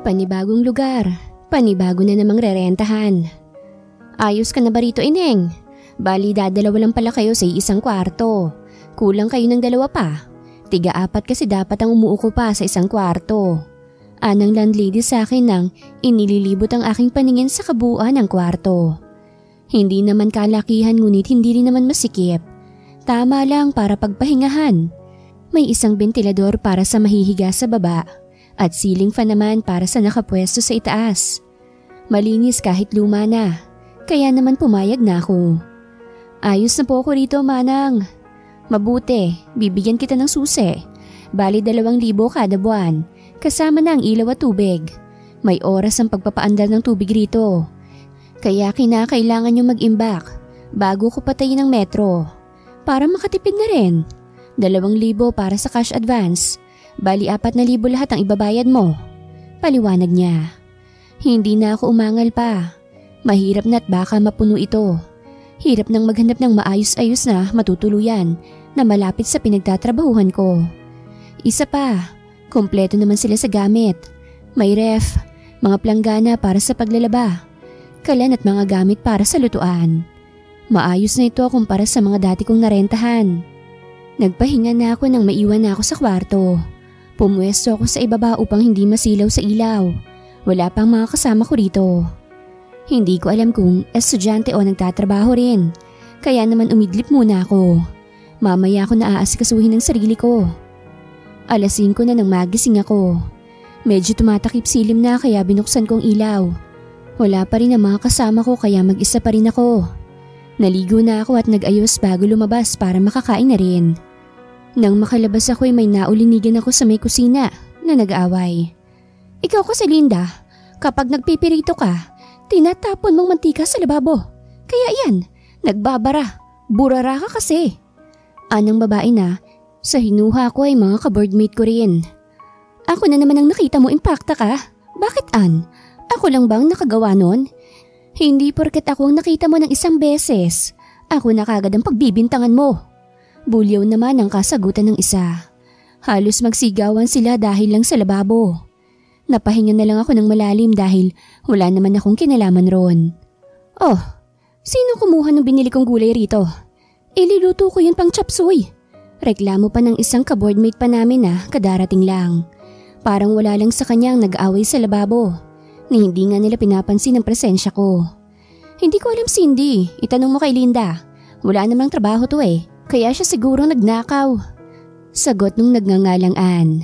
Panibagong lugar, panibago na namang rerentahan. Ayos ka na ba rito, Ineng? Bali dadalawa lang pala kayo sa isang kwarto. Kulang kayo ng dalawa pa. Tiga-apat kasi dapat ang umuuko pa sa isang kwarto. Anang landlady sa akin nang inililibot ang aking paningin sa kabuuan ng kwarto. Hindi naman kalakihan ngunit hindi rin naman masikip. Tama lang para pagpahingahan. May isang bentilador para sa mahihiga sa baba at ceiling fan naman para sa nakapwesto sa itaas. Malinis kahit luma na, kaya naman pumayag na ako. Ayos na po ako rito, Manang. Mabuti, bibigyan kita ng susi. Bali 2,000 kada buwan, kasama na ang ilaw at tubig. May oras ang pagpapaandar ng tubig rito. Kaya kinakailangan nyo mag-imbak bago ko patayin ng metro. Para makatipid na rin. 2,000 para sa cash advance. Bali 4,000 lahat ang ibabayad mo. Paliwanag niya. Hindi na ako umangal pa. Mahirap na't baka mapuno ito. Hirap nang maghanap ng maayos-ayos na matutuluyan na malapit sa pinagtatrabahuhan ko. Isa pa, kompleto naman sila sa gamit. May ref, mga planggana para sa paglalaba, kalan at mga gamit para sa lutuan. Maayos na ito kumpara sa mga dati kong narentahan. Nagpahinga na ako nang maiwan na ako sa kwarto. Pumwesto ako sa ibaba upang hindi masilaw sa ilaw. Wala pang mga kasama ko rito. Hindi ko alam kung estudyante o nagtatrabaho rin. Kaya naman umidlip muna ako. Mamaya ako naaasikasuhin ng sarili ko. 5:00 na nang magising ako. Medyo tumatakip silim na kaya binuksan kong ilaw. Wala pa rin ang mga kasama ko kaya mag-isa pa rin ako. Naligo na ako at nag-ayos bago lumabas para makakain na rin. Nang makalabas ako'y may naulinigan ako sa may kusina na nag-aaway. Ikaw kasi Linda, kapag nagpipirito ka, tinatapon mong mantika sa lababo. Kaya yan, nagbabara, burara ka kasi. Anang babae na, sa hinuha ko ay mga ka-boardmate ko rin. Ako na naman ang nakita mo impacta ka. Bakit Ann? Ako lang bang nakagawa nun? Hindi porket ako ang nakita mo ng isang beses. Ako na kagad ang pagbibintangan mo. Bulyaw naman ang kasagutan ng isa. Halos magsigawan sila dahil lang sa lababo. Napahinga na lang ako ng malalim dahil wala naman akong kinalaman ron. Oh, sino kumuha ng binili kong gulay rito? Ililuto ko yun pang chop suey. Reklamo pa ng isang ka-boardmate pa namin na kadarating lang. Parang wala lang sa kanyang nag-away sa lababo na hindi nga nila pinapansin ang presensya ko. Hindi ko alam, Cindy. Itanong mo kay Linda. Wala namang trabaho to eh. Kaya siya siguro nagnakaw. Sagot nung nagngangalang Ann.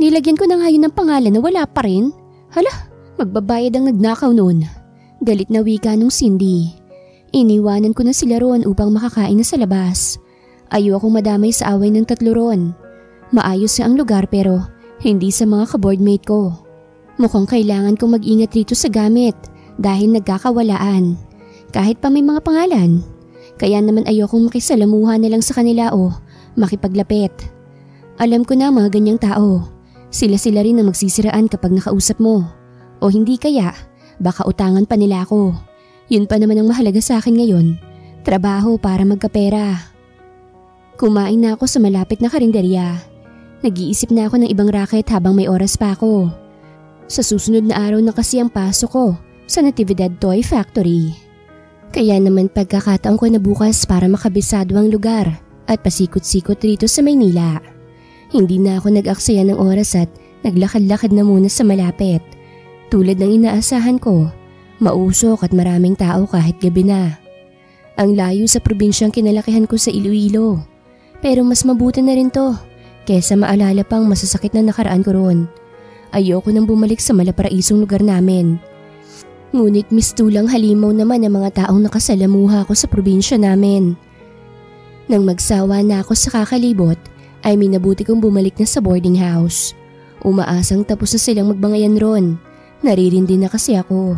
Nilagyan ko na nga yun ng pangalan na wala pa rin. Hala, magbabayad ang nagnakaw noon. Galit na wika nung Cindy. Iniwanan ko na sila roon upang makakain na sa labas. Ayokong madamay sa away ng tatlo roon. Maayos nga ang lugar pero hindi sa mga ka-boardmate ko. Mukhang kailangan kong mag-ingat rito sa gamit dahil nagkakawalaan. Kahit pa may mga pangalan. Kaya naman ayokong makisalamuha na lang sa kanila o makipaglapit. Alam ko na mga ganyang tao. Sila-sila rin ang magsisiraan kapag nakausap mo. O hindi kaya, baka utangan pa nila ako. Yun pa naman ang mahalaga sa akin ngayon. Trabaho para magkapera. Kumain na ako sa malapit na karinderya. Nag-iisip na ako ng ibang racket habang may oras pa ako. Sa susunod na araw na kasi ang pasok ko sa Natividad Toy Factory. Kaya naman pagkakataon ko na bukas para makabisado ang lugar at pasikot-sikot rito sa Maynila. Hindi na ako nag-aksaya ng oras at naglakad-lakad na muna sa malapit. Tulad ng inaasahan ko, mausok at maraming tao kahit gabi na. Ang layo sa probinsyang kinalakihan ko sa Iloilo. Pero mas mabuti na rin to kesa maalala pang masasakit na nakaraan ko roon. Ayoko nang bumalik sa malaparaisong lugar namin. Ngunit mistulang halimaw naman ang mga taong nakasalamuha ko sa probinsya namin. Nang magsawa na ako sa kakalibot, ay minabuti kong bumalik na sa boarding house. Umaasang tapos na silang magbangayan ron. Naririndi na kasi ako.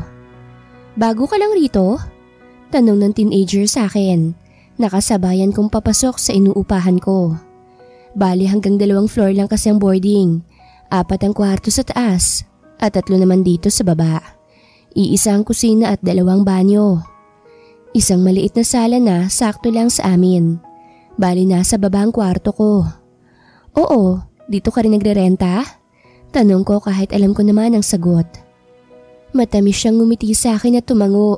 Bago ka lang rito? Tanong ng teenager sa akin. Nakasabayan kong papasok sa inuupahan ko. Bali hanggang 2 floor lang kasi ang boarding. 4 ang kwarto sa taas at 3 naman dito sa baba. Iisa ang kusina at 2 banyo. Isang maliit na sala na sakto lang sa amin. Bali nasa baba ang kwarto ko. Oo, dito ka rin nagrerenta? Tanong ko kahit alam ko naman ang sagot. Matamis siyang ngumiti sa akin at tumango.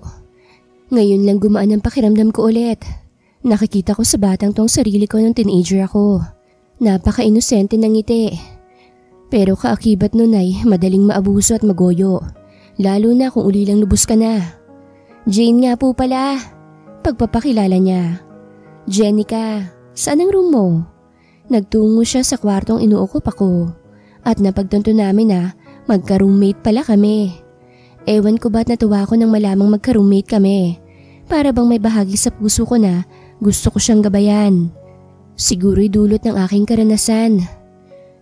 Ngayon lang gumaan ang pakiramdam ko ulit. Nakikita ko sa batang tong sarili ko nung teenager ako. Napaka-inosente ng ngiti. Pero kaakibat nun ay madaling maabuso at magoyo. Lalo na kung uli lang lubos ka na. Jane nga po pala. Pagpapakilala niya. Jenica, saan ang room mo? Nagtungo siya sa kwartong inuukup ako. At napagtanto namin na magka-roommate pala kami. Ewan ko ba't natuwa ko nang malamang magka-roommate kami. Para bang may bahagi sa puso ko na gusto ko siyang gabayan. Siguro'y dulot ng aking karanasan.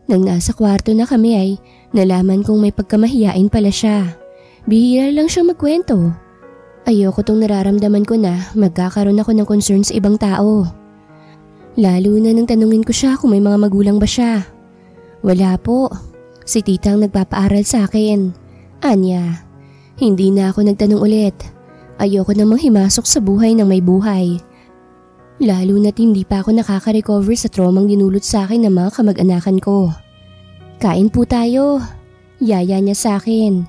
Nang nasa kwarto na kami ay nalaman kong may pagkamahiyain pala siya. Bihira lang siyang magkwento. Ayoko tong nararamdaman ko na magkakaroon ako ng concern sa ibang tao. Lalo na nang tanungin ko siya kung may mga magulang ba siya. Wala po. Si tita ang nagpapaaral sa akin. Anya, hindi na ako nagtanong ulit. Ayoko namang himasok sa buhay ng may buhay. Lalo na't hindi pa ako nakaka-recover sa traumang dinulot sa akin ng mga kamag-anakan ko. Kain po tayo. Yaya niya sa akin.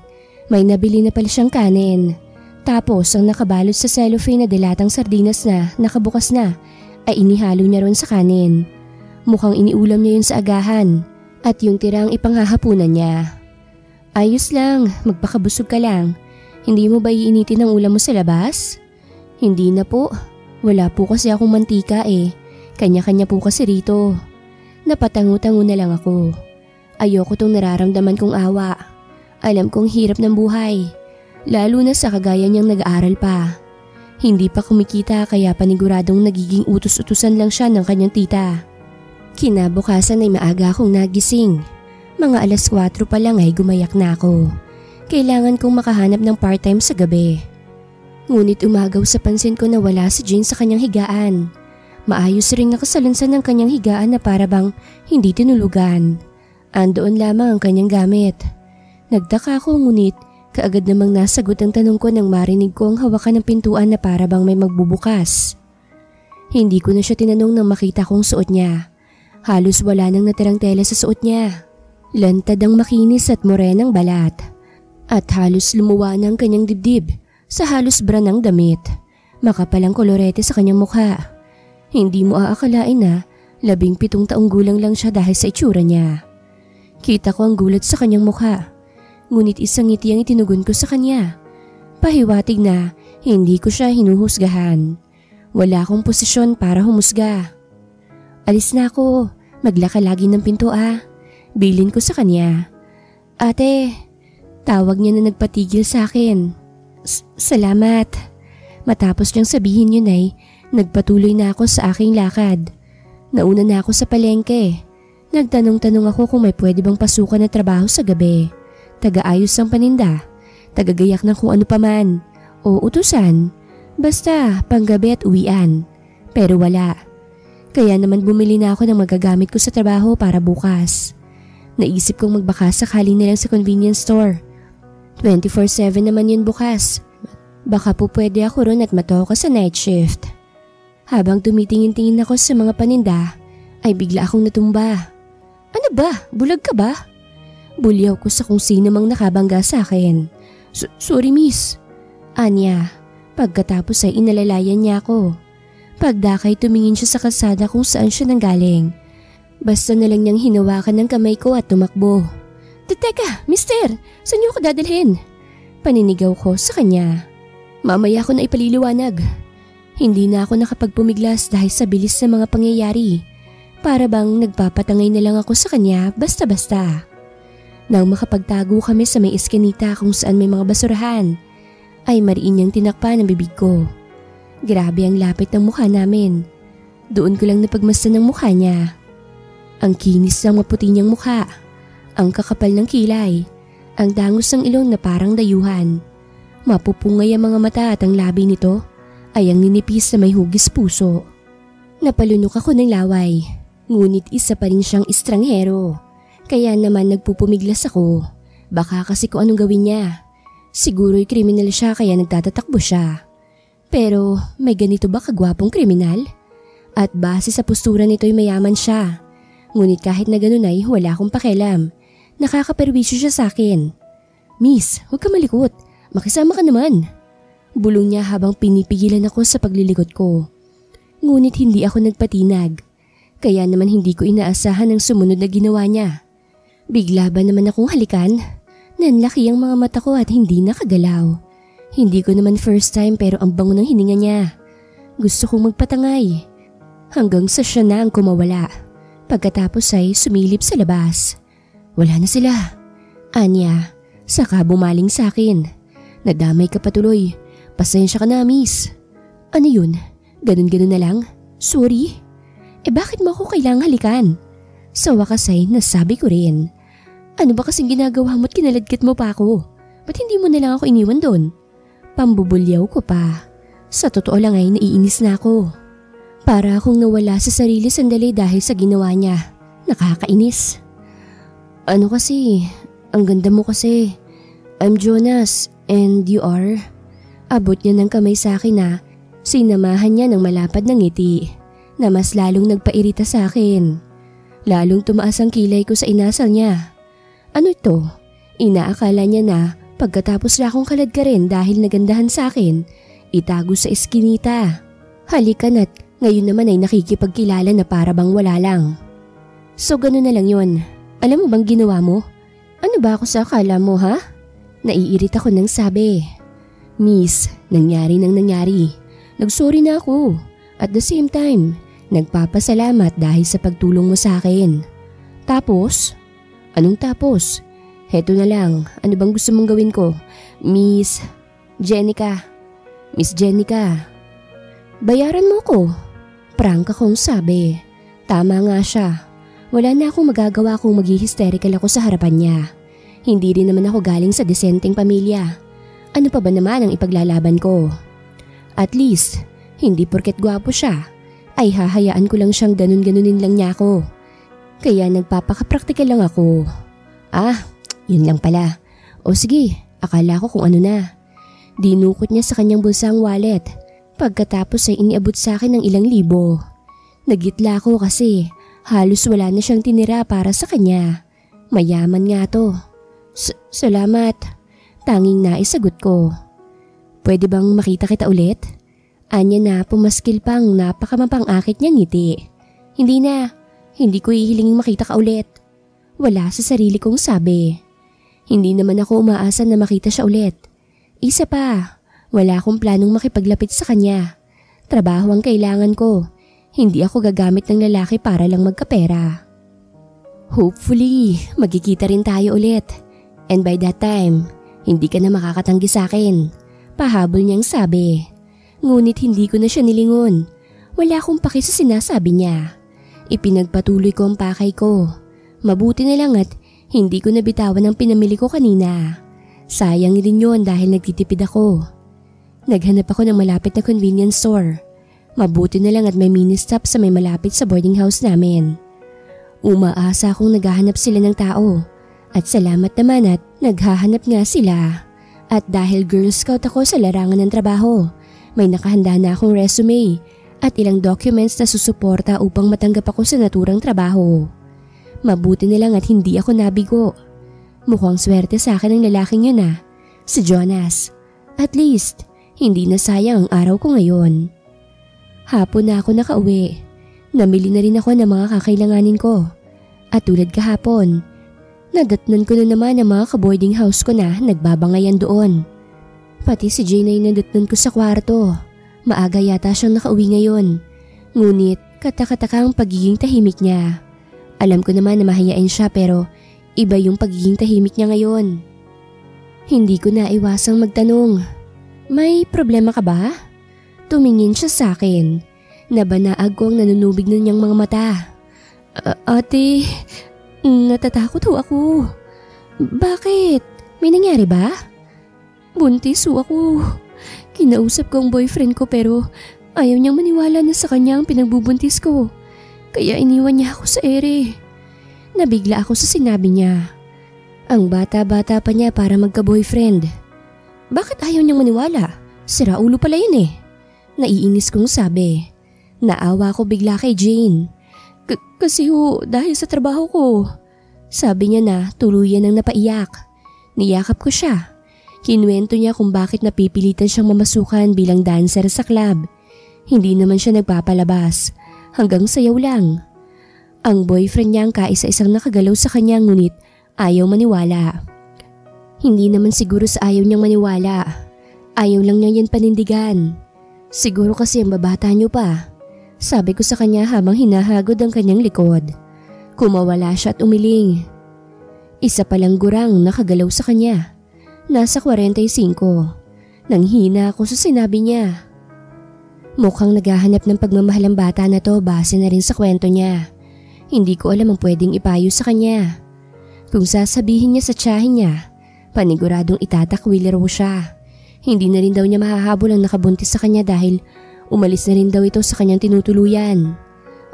May nabili na pala siyang kanin. Tapos ang nakabalot sa cellophane na dilatang sardinas na nakabukas na ay inihalo niya ron sa kanin. Mukhang iniulam niya yun sa agahan. At yung tirang ipanghahapunan niya. Ayos lang, magpakabusog ka lang. Hindi mo ba iinitin ang ulam mo sa labas? Hindi na po. Wala po kasi akong mantika eh. Kanya-kanya po kasi rito. Napatango-tango na lang ako. Ayoko tong nararamdaman kong awa. Alam kong hirap ng buhay. Lalo na sa kagaya niyang nag-aaral pa. Hindi pa kumikita kaya paniguradong nagiging utos-utusan lang siya ng kanyang tita. Kinabukasan ay maaga akong nagising. Mga 4:00 pa lang ay gumayak na ako. Kailangan kong makahanap ng part-time sa gabi. Ngunit umagaw sa pansin ko na wala si Jane sa kanyang higaan. Maayos ring nakasalansan ng kanyang higaan na para bang hindi tinulugan. Andoon lamang ang kanyang gamit. Nagtaka ako ngunit kaagad namang nasagot ang tanong ko nang marinig ko ang hawakan ng pintuan na para bang may magbubukas. Hindi ko na siya tinanong nang makita kong suot niya. Halos wala nang natirang tela sa suot niya. Lantad ang makinis at morenang balat. At halos lumuwa ng kanyang dibdib sa halos bra ng damit. Makapalang kolorete sa kanyang mukha. Hindi mo aakalain na 17 taong gulang lang siya dahil sa itsura niya. Kita ko ang gulat sa kanyang mukha. Ngunit isang ngiti ang itinugon ko sa kanya. Pahiwatig na hindi ko siya hinuhusgahan. Wala akong posisyon para humusga. Alis na ako. Maglaka lagi ng pinto Bilin ko sa kanya. Ate, tawag niya na nagpatigil sa akin. Salamat. Matapos niyang sabihin yun ay nagpatuloy na ako sa aking lakad. Nauna na ako sa palengke. Nagtanong-tanong ako kung may pwede bang pasukan na trabaho sa gabi. Taga-ayos ng paninda. Tagagayak ng kung ano paman. O utusan. Basta panggabi at uwian. Pero wala. Kaya naman bumili na ako ng magagamit ko sa trabaho para bukas. Naisip kong magbaka sakali na lang sa convenience store. 24/7 naman yun bukas. Baka po pwede ako ron at matoka sa night shift. Habang tumitingin-tingin ako sa mga paninda, ay bigla akong natumba. Ano ba? Bulag ka ba? Bulyaw ko sa kung sino mang nakabangga sa akin. Sorry miss. Anya, pagkatapos ay inalalayan niya ako. Pagdakay tumingin siya sa kalsada kung saan siya nanggaling. Basta na lang niyang hinawakan ng kamay ko at tumakbo. Teka, mister, saan niyo ako dadalhin? Paninigaw ko sa kanya. Mamaya ko na ipaliliwanag. Hindi na ako nakapagpumiglas dahil sa bilis ng mga pangyayari. Para bang nagpapatangay na lang ako sa kanya basta-basta. Nang makapagtago kami sa may eskinita kung saan may mga basurahan, ay mariin niyang tinakpan ang bibig ko. Grabe ang lapit ng mukha namin. Doon ko lang napagmasdan ng mukha niya. Ang kinis ng maputi niyang mukha, ang kakapal ng kilay, ang dangos ng ilong na parang dayuhan. Mapupungay ang mga mata at ang labi nito ay ang ninipis na may hugis puso. Napalunok ako ng laway, ngunit isa pa rin siyang estranghero. Kaya naman nagpupumiglas ako. Baka kasi kung anong gawin niya. Siguro'y kriminal siya kaya nagtatatakbo siya. Pero may ganito ba kagwapong kriminal? At base sa postura nito'y mayaman siya. Ngunit kahit na ganun ay wala akong pakialam Nakakaperwisyo siya sa akin. Miss, huwag ka malikot. Makisama ka naman. Bulong niya habang pinipigilan ako sa paglilikot ko. Ngunit hindi ako nagpatinag. Kaya naman hindi ko inaasahan ang sumunod na ginawa niya. Bigla ba naman akong halikan? Nanlaki ang mga mata ko at hindi nakagalaw. Hindi ko naman first time pero ang bango ng hininga niya. Gusto kong magpatangay. Hanggang sa siya na ang kumawala. Pagkatapos ay sumilip sa labas. Wala na sila. Anya, saka bumaling sa akin. Nadamay ka patuloy. Pasensya ka na, miss. Ano yun? Ganun-ganun na lang? Sorry? Bakit mo ako kailangang halikan? Sa wakas ay nasabi ko rin. Ano ba kasing ginagawa mo't kinaladkit mo pa ako? Ba't hindi mo na lang ako iniwan doon? Pambubulyaw ko pa. Sa totoo lang ay naiinis na ako. Para akong nawala sa sarili sandali dahil sa ginawa niya. Nakakainis. Ano kasi? Ang ganda mo kasi. I'm Jonas and you are? Abot niya ng kamay sa akin na sinamahan niya ng malapad ng ngiti na mas lalong nagpairita sa akin. Lalong tumaas ang kilay ko sa inasal niya. Ano ito? Inaakala niya na pagkatapos na akong kalad ka rin dahil nagandahan sa akin, itago sa eskinita. Halikan at ngayon naman ay nakikipagkilala na para bang wala lang. So gano'n na lang yun. Alam mo bang ginawa mo? Ano ba ako sa akala mo ha? Naiirita ko nang sabi. Miss, nangyari nang nangyari. Nagsorry na ako. At the same time, nagpapasalamat dahil sa pagtulong mo sa akin. Tapos? Anong tapos? Heto na lang, ano bang gusto mong gawin ko? Miss Jenica. Miss Jenica. Bayaran mo ko. Prank akong sabi. Tama nga siya. Wala na akong magagawa kung mag-hysterical ako sa harapan niya. Hindi rin naman ako galing sa disenteng pamilya. Ano pa ba naman ang ipaglalaban ko? At least, hindi porket gwapo siya, ay hahayaan ko lang siyang ganun-ganunin lang niya ako. Kaya nagpapaka-practical lang ako. Yun lang pala. O sige, akala ko kung ano na. Dinukot niya sa kanyang bulsa ang wallet. Pagkatapos ay iniabot sa akin ng ilang libo. Nagitla ko kasi halos wala na siyang tinira para sa kanya. Mayaman nga to. Salamat. Tanging naisagot ko. Pwede bang makita kita ulit? Anya na pumaskil pang napakamapang-akit niyang ngiti. Hindi na. Hindi ko ihilingin makita ka ulit. Wala sa sarili kong sabi. Hindi naman ako umaasa na makita siya ulit. Isa pa, wala akong planong makipaglapit sa kanya. Trabaho ang kailangan ko. Hindi ako gagamit ng lalaki para lang magkapera. Hopefully, magkikita rin tayo ulit. And by that time, hindi ka na makakatanggi sa akin. Pahabol niyang sabi. Ngunit hindi ko na siya nilingon. Wala akong paki sa sinasabi niya. Ipinagpatuloy ko ang pakay ko. Mabuti na lang at hindi ko nabitawan ang pinamili ko kanina. Sayang rin yun dahil nagtitipid ako. Naghanap ako ng malapit na convenience store. Mabuti na lang at may mini stop sa may malapit sa boarding house namin. Umaasa akong naghahanap sila ng tao. At salamat naman at naghahanap nga sila. At dahil Girl Scout ako sa larangan ng trabaho, may nakahanda na akong resume at ilang documents na susuporta upang matanggap ako sa naturang trabaho. Mabuti na lang at hindi ako nabigo. Mukhang swerte sa akin ang lalaking yun si Jonas. At least, hindi na sayang ang araw ko ngayon. Hapon na ako nakauwi. Namili na rin ako ng mga kakailanganin ko. At tulad kahapon, nadatnan ko na naman ang mga ka-boarding house ko na nagbabangayan doon. Pati si Jane ay nadatnan ko sa kwarto. Maaga yata siyang nakauwi ngayon. Ngunit katakataka ang pagiging tahimik niya. Alam ko naman na mahayain siya pero iba yung pagiging tahimik niya ngayon. Hindi ko na iwasang magtanong, may problema ka ba? Tumingin siya sa akin. Nabanaag ko ang nanunubig na niyang mga mata. Ate, natatakot ho ako. Bakit? May nangyari ba? Buntis ho ako. Kinausap ko ang boyfriend ko pero ayaw niyang maniwala na sa kanya ang pinagbubuntis ko. Kaya iniwan niya ako sa ere. Nabigla ako sa sinabi niya. Ang bata-bata pa niya para magka-boyfriend. Bakit ayaw niyang maniwala? Sira ulo pala yun Naiinis kong sabi. Naawa ko bigla kay Jane. Kasi ho, dahil sa trabaho ko. Sabi niya na tuluyan ang napaiyak. Niyakap ko siya. Kinuwento niya kung bakit napipilitan siyang mamasukan bilang dancer sa club. Hindi naman siya nagpapalabas, hanggang sayaw lang. Ang boyfriend niya ang kaisa-isang nakagalaw sa kanya ngunit ayaw maniwala. Hindi naman siguro sa ayaw niyang maniwala. Ayaw lang niya yan panindigan. Siguro kasi ang babata niyo pa. Sabi ko sa kanya habang hinahagod ang kanyang likod. Kumawala siya at umiling. Isa palang gurang nakagalaw sa kanya. Nasa 45. Nanghina ako sa sinabi niya. Mukhang naghahanap ng pagmamahal ang bata na to base na rin sa kwento niya. Hindi ko alam ang pwedeng ipayo sa kanya. Kung sasabihin niya sa tiyahin niya, paniguradong itatakwil raw siya. Hindi na rin daw niya mahahabol ang nakabuntis sa kanya dahil umalis na rin daw ito sa kanyang tinutuluyan.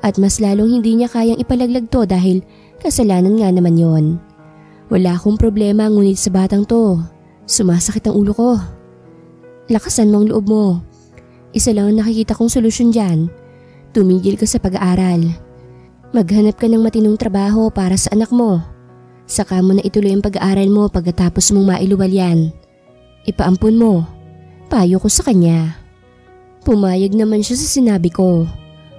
At mas lalong hindi niya kayang ipalaglag to dahil kasalanan nga naman yon. Wala akong problema ngunit sa batang to, sumasakit ang ulo ko. Lakasan mo ang loob mo. Isa lang ang nakikita kong solusyon dyan. Tumigil ka sa pag-aaral. Maghanap ka ng matinong trabaho para sa anak mo. Saka mo na ituloy ang pag-aaral mo pagkatapos mong mailuwal yan. Ipaampun mo. Payo ko sa kanya. Pumayag naman siya sa sinabi ko.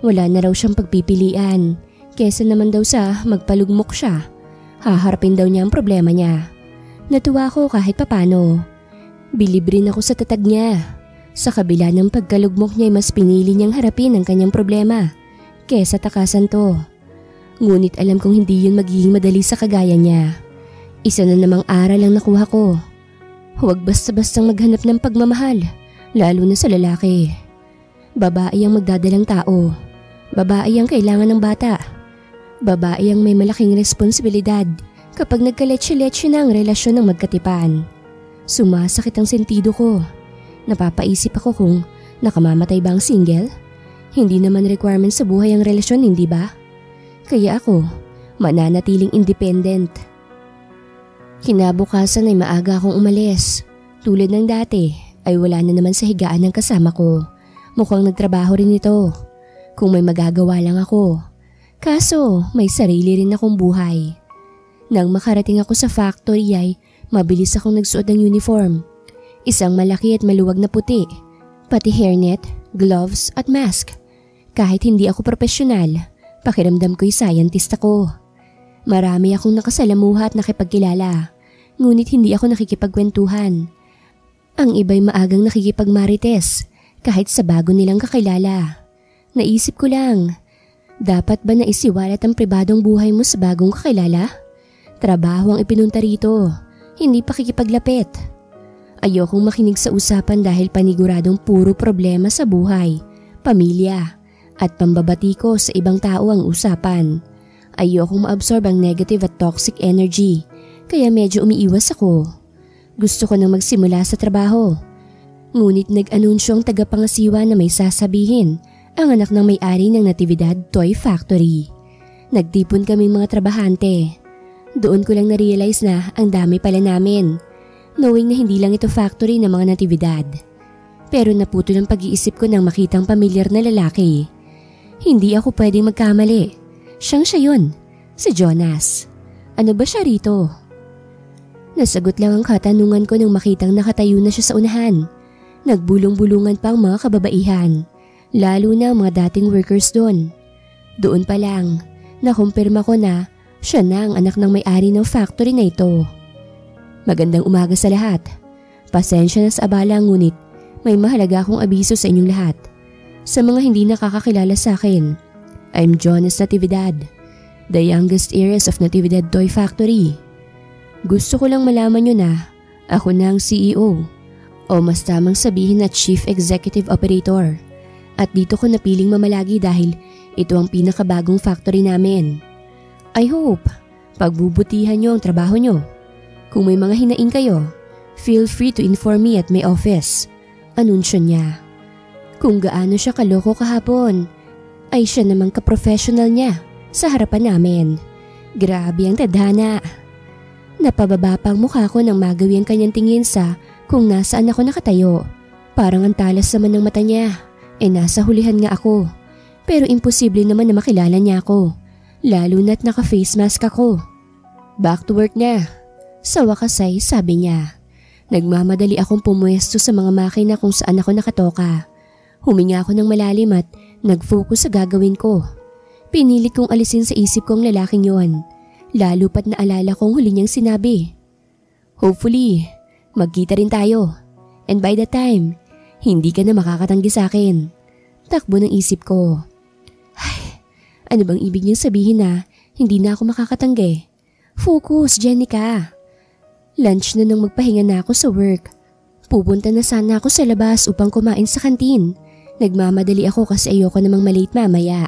Wala na raw siyang pagpipilian. Kesa naman daw sa magpalugmok siya. Haharapin daw niya ang problema niya. Natuwa ko kahit papano. Bilib rin ako sa tatag niya. Sa kabila ng pagkalugmok niya ay mas pinili niyang harapin ang kanyang problema. Kesa takasan to. Ngunit alam kong hindi yun magiging madali sa kagaya niya. Isa na namang aral ang nakuha ko. Huwag basta-bastang maghanap ng pagmamahal, lalo na sa lalaki. Babae ang magdadalang tao. Babae ang kailangan ng bata. Babae ang may malaking responsibilidad kapag nagkaletse-letse na ang relasyon ng magkatipan. Sumasakit ang sentido ko. Napapaisip ako kung nakamamatay ba ang single? Hindi naman requirement sa buhay ang relasyon, hindi ba? Kaya ako, mananatiling independent. Kinabukasan ay maaga akong umalis. Tulad ng dati ay wala na naman sa higaan ng kasama ko. Mukhang nagtrabaho rin ito. Kung may magagawa lang ako. Kaso may sarili rin akong buhay. Nang makarating ako sa factory ay mabilis akong nagsuot ng uniform. Isang malaki at maluwag na puti. Pati hairnet, gloves at mask. Kahit hindi ako profesional, pakiramdam ko'y scientist ako. Marami akong nakasalamuha at nakipagkilala, ngunit hindi ako nakikipagkwentuhan. Ang iba'y maagang nakikipagmarites kahit sa bago nilang kakilala. Naisip ko lang, dapat ba naisiwalat ang pribadong buhay mo sa bagong kakilala? Trabaho ang ipinunta rito, hindi pakikipaglapit. Ayokong makinig sa usapan dahil paniguradong puro problema sa buhay, pamilya, at pambabati ko sa ibang tao ang usapan. Ayokong ma-absorb ang negative at toxic energy, kaya medyo umiiwas ako. Gusto ko nang magsimula sa trabaho. Ngunit nag-anunsyo ang tagapangasiwa na may sasabihin ang anak ng may-ari ng Natividad Toy Factory. Nagtipon kami mga trabahante. Doon ko lang na-realize na ang dami pala namin, knowing na hindi lang ito factory ng mga Natividad. Pero naputol ang pag-iisip ko nang makitang pamilyar na lalaki. Hindi ako pwedeng magkamali. Siya yun, si Jonas. Ano ba siya rito? Nasagot lang ang katanungan ko nang makitang nakatayo na siya sa unahan. Nagbulong-bulungan pa ang mga kababaihan, lalo na ang mga dating workers doon. Doon pa lang, nakumpirma ko na siya na ang anak ng may-ari ng factory na ito. Magandang umaga sa lahat. Pasensya na sa abala ngunit may mahalaga akong abiso sa inyong lahat. Sa mga hindi nakakakilala sa akin, I'm Jonas Natividad, the youngest heiress of Natividad Toy Factory. Gusto ko lang malaman nyo na ako na ang CEO, o mas tamang sabihin na Chief Executive Operator. At dito ko napiling mamalagi dahil ito ang pinakabagong factory namin. I hope pagbubutihan nyo ang trabaho nyo. Kung may mga hinaing kayo, feel free to inform me at my office. Anunsyo niya. Kung gaano siya kaloko kahapon, ay siya namang ka-professional niya sa harapan namin. Grabe ang tadhana. Napababa pa ang mukha ko nang magawi ang kanyang tingin sa kung nasaan ako nakatayo. Parang ang talas naman ng mata niya. Nasa hulihan nga ako. Pero imposible naman na makilala niya ako. Lalo na't naka-face mask ako. Back to work na. Sa wakas ay sabi niya. Nagmamadali akong pumuesto sa mga makina kung saan ako nakatoka. Huminga ako ng malalim at nag-focus sa gagawin ko. Pinilit kong alisin sa isip ko ang lalaking yon. Lalo pat naalala kong huli niyang sinabi. Hopefully, magkita rin tayo. And by that time, hindi ka na makakatanggi sa akin. Takbo ng isip ko. Ay, ano bang ibig niyang sabihin na hindi na ako makakatanggi? Focus, Jenica. Lunch na nang magpahinga na ako sa work. Pupunta na sana ako sa labas upang kumain sa kantin. Nagmamadali ako kasi ayoko namang malate mamaya.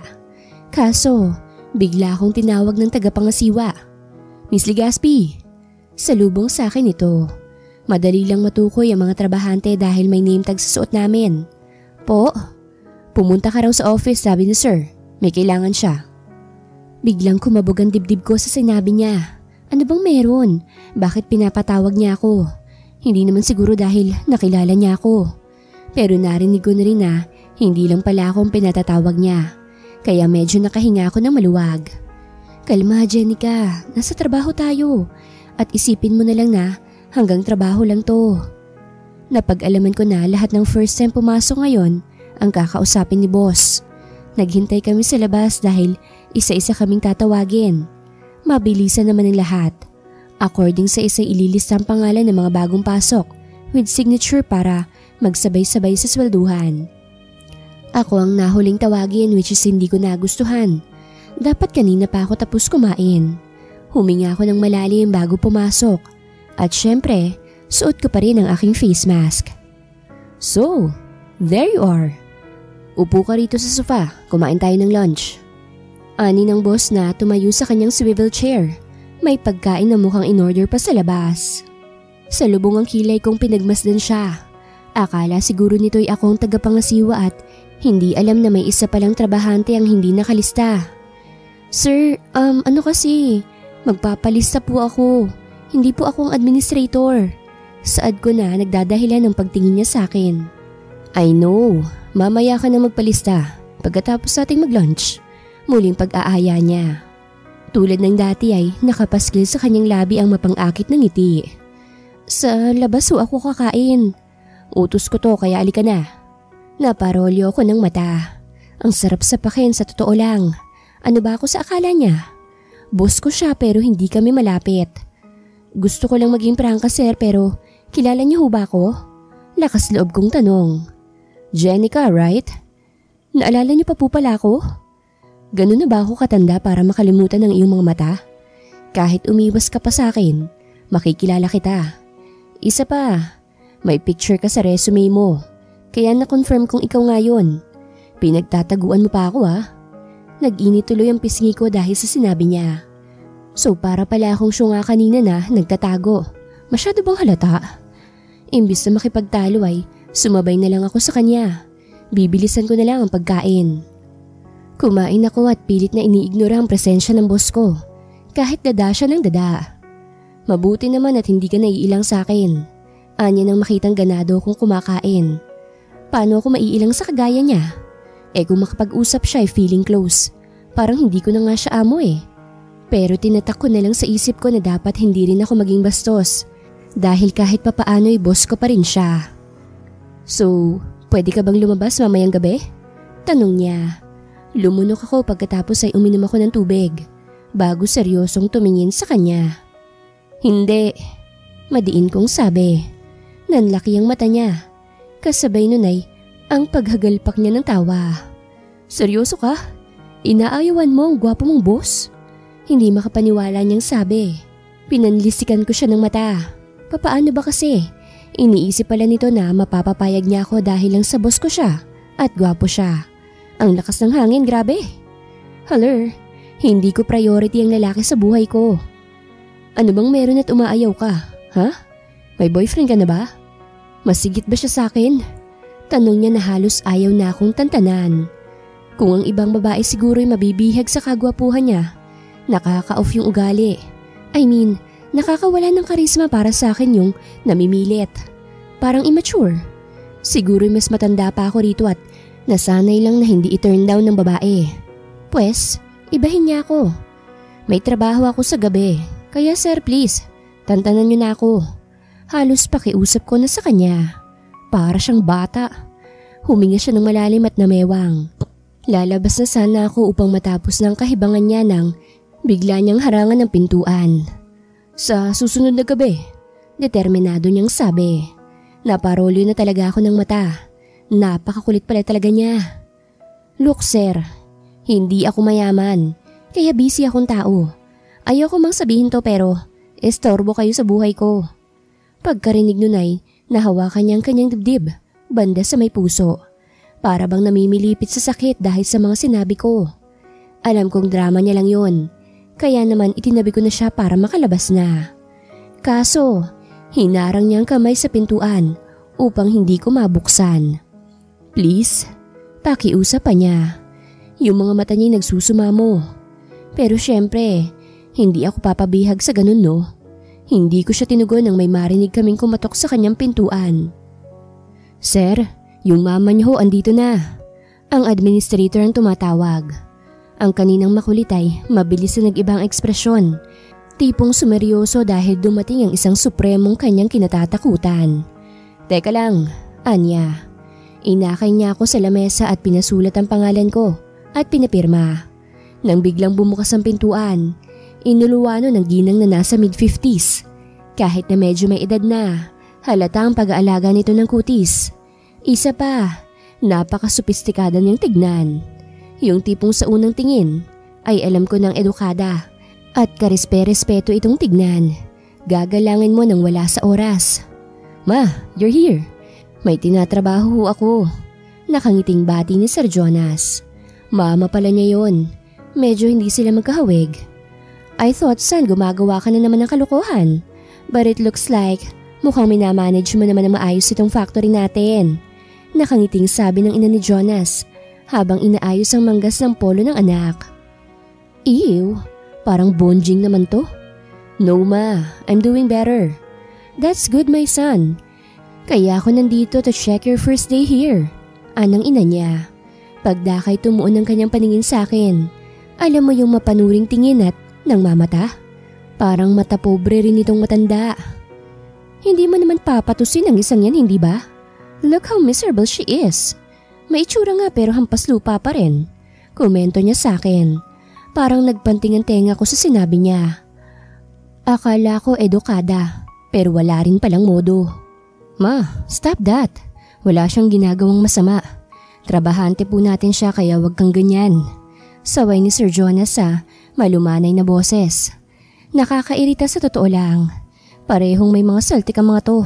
Kaso, bigla akong tinawag ng tagapangasiwa. Miss Legaspi, salubong sa akin ito. Madali lang matukoy ang mga trabahante dahil may name tag sa suot namin. Po, pumunta ka raw sa office, sabi ni sir. May kailangan siya. Biglang kumabog ang dibdib ko sa sinabi niya. Ano bang meron? Bakit pinapatawag niya ako? Hindi naman siguro dahil nakilala niya ako. Pero narinig ko na rin na hindi lang pala akong pinatatawag niya. Kaya medyo nakahinga ako ng maluwag. Kalma, Jenica. Nasa trabaho tayo. At isipin mo na lang na hanggang trabaho lang to. Napag-alaman ko na lahat ng first time pumasok ngayon ang kakausapin ni boss. Naghintay kami sa labas dahil isa-isa kaming tatawagin. Mabilisan naman ang lahat. According sa isang ililista ang pangalan ng mga bagong pasok with signature para magsabay-sabay sa swelduhan. Ako ang nahuling tawagin which is hindi ko nagustuhan. Dapat kanina pa ako tapos kumain. Huminga ako ng malalim bago pumasok. At syempre, suot ko pa rin ang aking face mask. So, there you are. Upo ka rito sa sofa, kumain tayo ng lunch. Ani ng boss na tumayo sa kanyang swivel chair. May pagkain na mukhang in-order pa sa labas. Sa lubong ang kilay kong pinagmasdan siya. Akala siguro nito'y akong tagapangasiwa at hindi alam na may isa palang trabahante ang hindi nakalista. Sir, ano kasi? Magpapalista po ako. Hindi po akong administrator. Saad ko na nagdadahilan ng pagtingin niya sa akin. I know, mamaya ka na magpalista pagkatapos nating mag-lunch. Muling pag-aaya niya. Tulad ng dati ay nakapaskil sa kanyang labi ang mapang-akit ng ngiti. Sa labas ho ako kakain. Utos ko to kaya alika na. Naparolyo ko ng mata. Ang sarap sa pakin sa totoo lang. Ano ba ako sa akala niya? Boss ko siya pero hindi kami malapit. Gusto ko lang maging prangka sir pero kilala niyo ho ba ako? Lakas loob kong tanong. Jenica, right? Naalala niyo pa po pala ako? Ganun na ba ako katanda para makalimutan ng iyong mga mata? Kahit umiwas ka pa sa akin, makikilala kita. Isa pa, may picture ka sa resume mo. Kaya na-confirm kong ikaw nga yun. Pinagtataguan mo pa ako ha. Nag-init tuloy ang pisngi ko dahil sa sinabi niya. So para pala akong syunga kanina na nagtatago. Masyado bang halata? Imbis na makipagtalo ay sumabay na lang ako sa kanya. Bibilisan ko na lang ang pagkain. Kumain ako at pilit na iniignora ang presensya ng boss ko. Kahit dada siya ng dada. Mabuti naman at hindi ka naiilang sa akin. Anya nang makitang ganado kung kumakain. Paano ako maiilang sa kagaya niya? Kung makapag-usap siya ay feeling close. Parang hindi ko na nga siya amo Pero tinatak ko na lang sa isip ko na dapat hindi rin ako maging bastos. Dahil kahit papaano ay boss ko pa rin siya. So, pwede ka bang lumabas mamayang gabi? Tanong niya. Lumunok ako pagkatapos ay uminom ako ng tubig. Bago seryosong tumingin sa kanya. Hindi. Madiin kong sabi. Nanlaki ang mata niya. Kasabay nun ay ang paghagalpak niya ng tawa. Seryoso ka? Inaayawan mo ang gwapo mong boss? Hindi makapaniwala niyang sabi. Pinanlisikan ko siya ng mata. Papaano ba kasi? Iniisip pala nito na mapapapayag niya ako dahil lang sa boss ko siya at gwapo siya. Ang lakas ng hangin, grabe. Haler, hindi ko priority ang lalaki sa buhay ko. Ano bang meron at umaayaw ka? Ha? May boyfriend ka na ba? Masigit ba siya sa akin? Tanong niya na halos ayaw na akong tantanan. Kung ang ibang babae siguro'y mabibihag sa kagwapuhan niya, nakaka-off yung ugali. I mean, nakakawala ng karisma para sa akin yung namimilit. Parang immature. Siguro'y mas matanda pa ako rito at nasanay lang na hindi i-turn down ng babae. Pwes, ibahin niya ako. May trabaho ako sa gabi, Kaya sir please, tantanan niyo na ako. Halos pakiusap ko na sa kanya. Para siyang bata. Huminga siya ng malalim at namewang. Lalabas na sana ako upang matapos ng kahibangan niya nang bigla niyang harangan ng pintuan. Sa susunod na gabi, determinado niyang sabi. Naparolyo na talaga ako ng mata. Napakakulit pala talaga niya. Look sir, hindi ako mayaman, kaya busy akong tao. Ayoko mang sabihin to pero estorbo kayo sa buhay ko. Pagkarinig nun ay nahawakan niyang kanyang dibdib, banda sa may puso. Para bang namimilipit sa sakit dahil sa mga sinabi ko. Alam kong drama niya lang yon, kaya naman itinabi ko na siya para makalabas na. Kaso, hinarang niyang kamay sa pintuan upang hindi ko mabuksan. Please, pakiusap pa niya. Yung mga mata niya nagsusumamo. Pero syempre, hindi ako papabihag sa ganun no. Hindi ko siya tinugon nang may marinig kaming kumatok sa kanyang pintuan. Sir, yung mama niyo ho andito na. Ang administrator ang tumatawag. Ang kaninang makulit ay mabilis na nag-ibang ekspresyon. Tipong sumeryoso dahil dumating ang isang supremong kanyang kinatatakutan. Teka lang, Anya. Inakay niya ako sa lamesa at pinasulat ang pangalan ko at pinapirma. Nang biglang bumukas ang pintuan, inuluwano ng ginang na nasa mid-50s. Kahit na medyo may edad na, halata ang pag-aalaga nito ng kutis. Isa pa, napaka-sopistikada niyang tignan. Yung tipong sa unang tingin ay alam ko ng edukada at karespe-respeto itong tignan. Gagalangin mo nang wala sa oras. Ma, you're here. May tinatrabaho ako. Nakangiting bati ni Sir Jonas. Mama pala niya yon. Medyo hindi sila magkahawig. I thought son gumagawa ka na naman ng kalukuhan. But it looks like mukhang minamanage mo naman na maayos itong factory natin. Nakangiting sabi ng ina ni Jonas habang inaayos ang manggas ng polo ng anak. Ew, parang bonjing naman to. No ma, I'm doing better. That's good my son. Kaya ako nandito to check your first day here. Anang ina niya. Pagdakay tumuon ng kanyang paningin sa akin. Alam mo yung mapanuring tingin at nang mamata? Parang mata pobre rin itong matanda. Hindi mo naman papatusin ang isang yan, hindi ba? Look how miserable she is. May itsura nga pero hampas lupa pa rin. Komento niya sa akin. Parang nagpanting ang tenga ko sa sinabi niya. Akala ko edukada pero wala rin palang modo. Ma, stop that. Wala siyang ginagawang masama. Trabahante po natin siya kaya wag kang ganyan. Saway ni Sir Jonas sa malumanay na boses. Nakakairita sa totoo lang. Parehong may mga saltik ang mga to.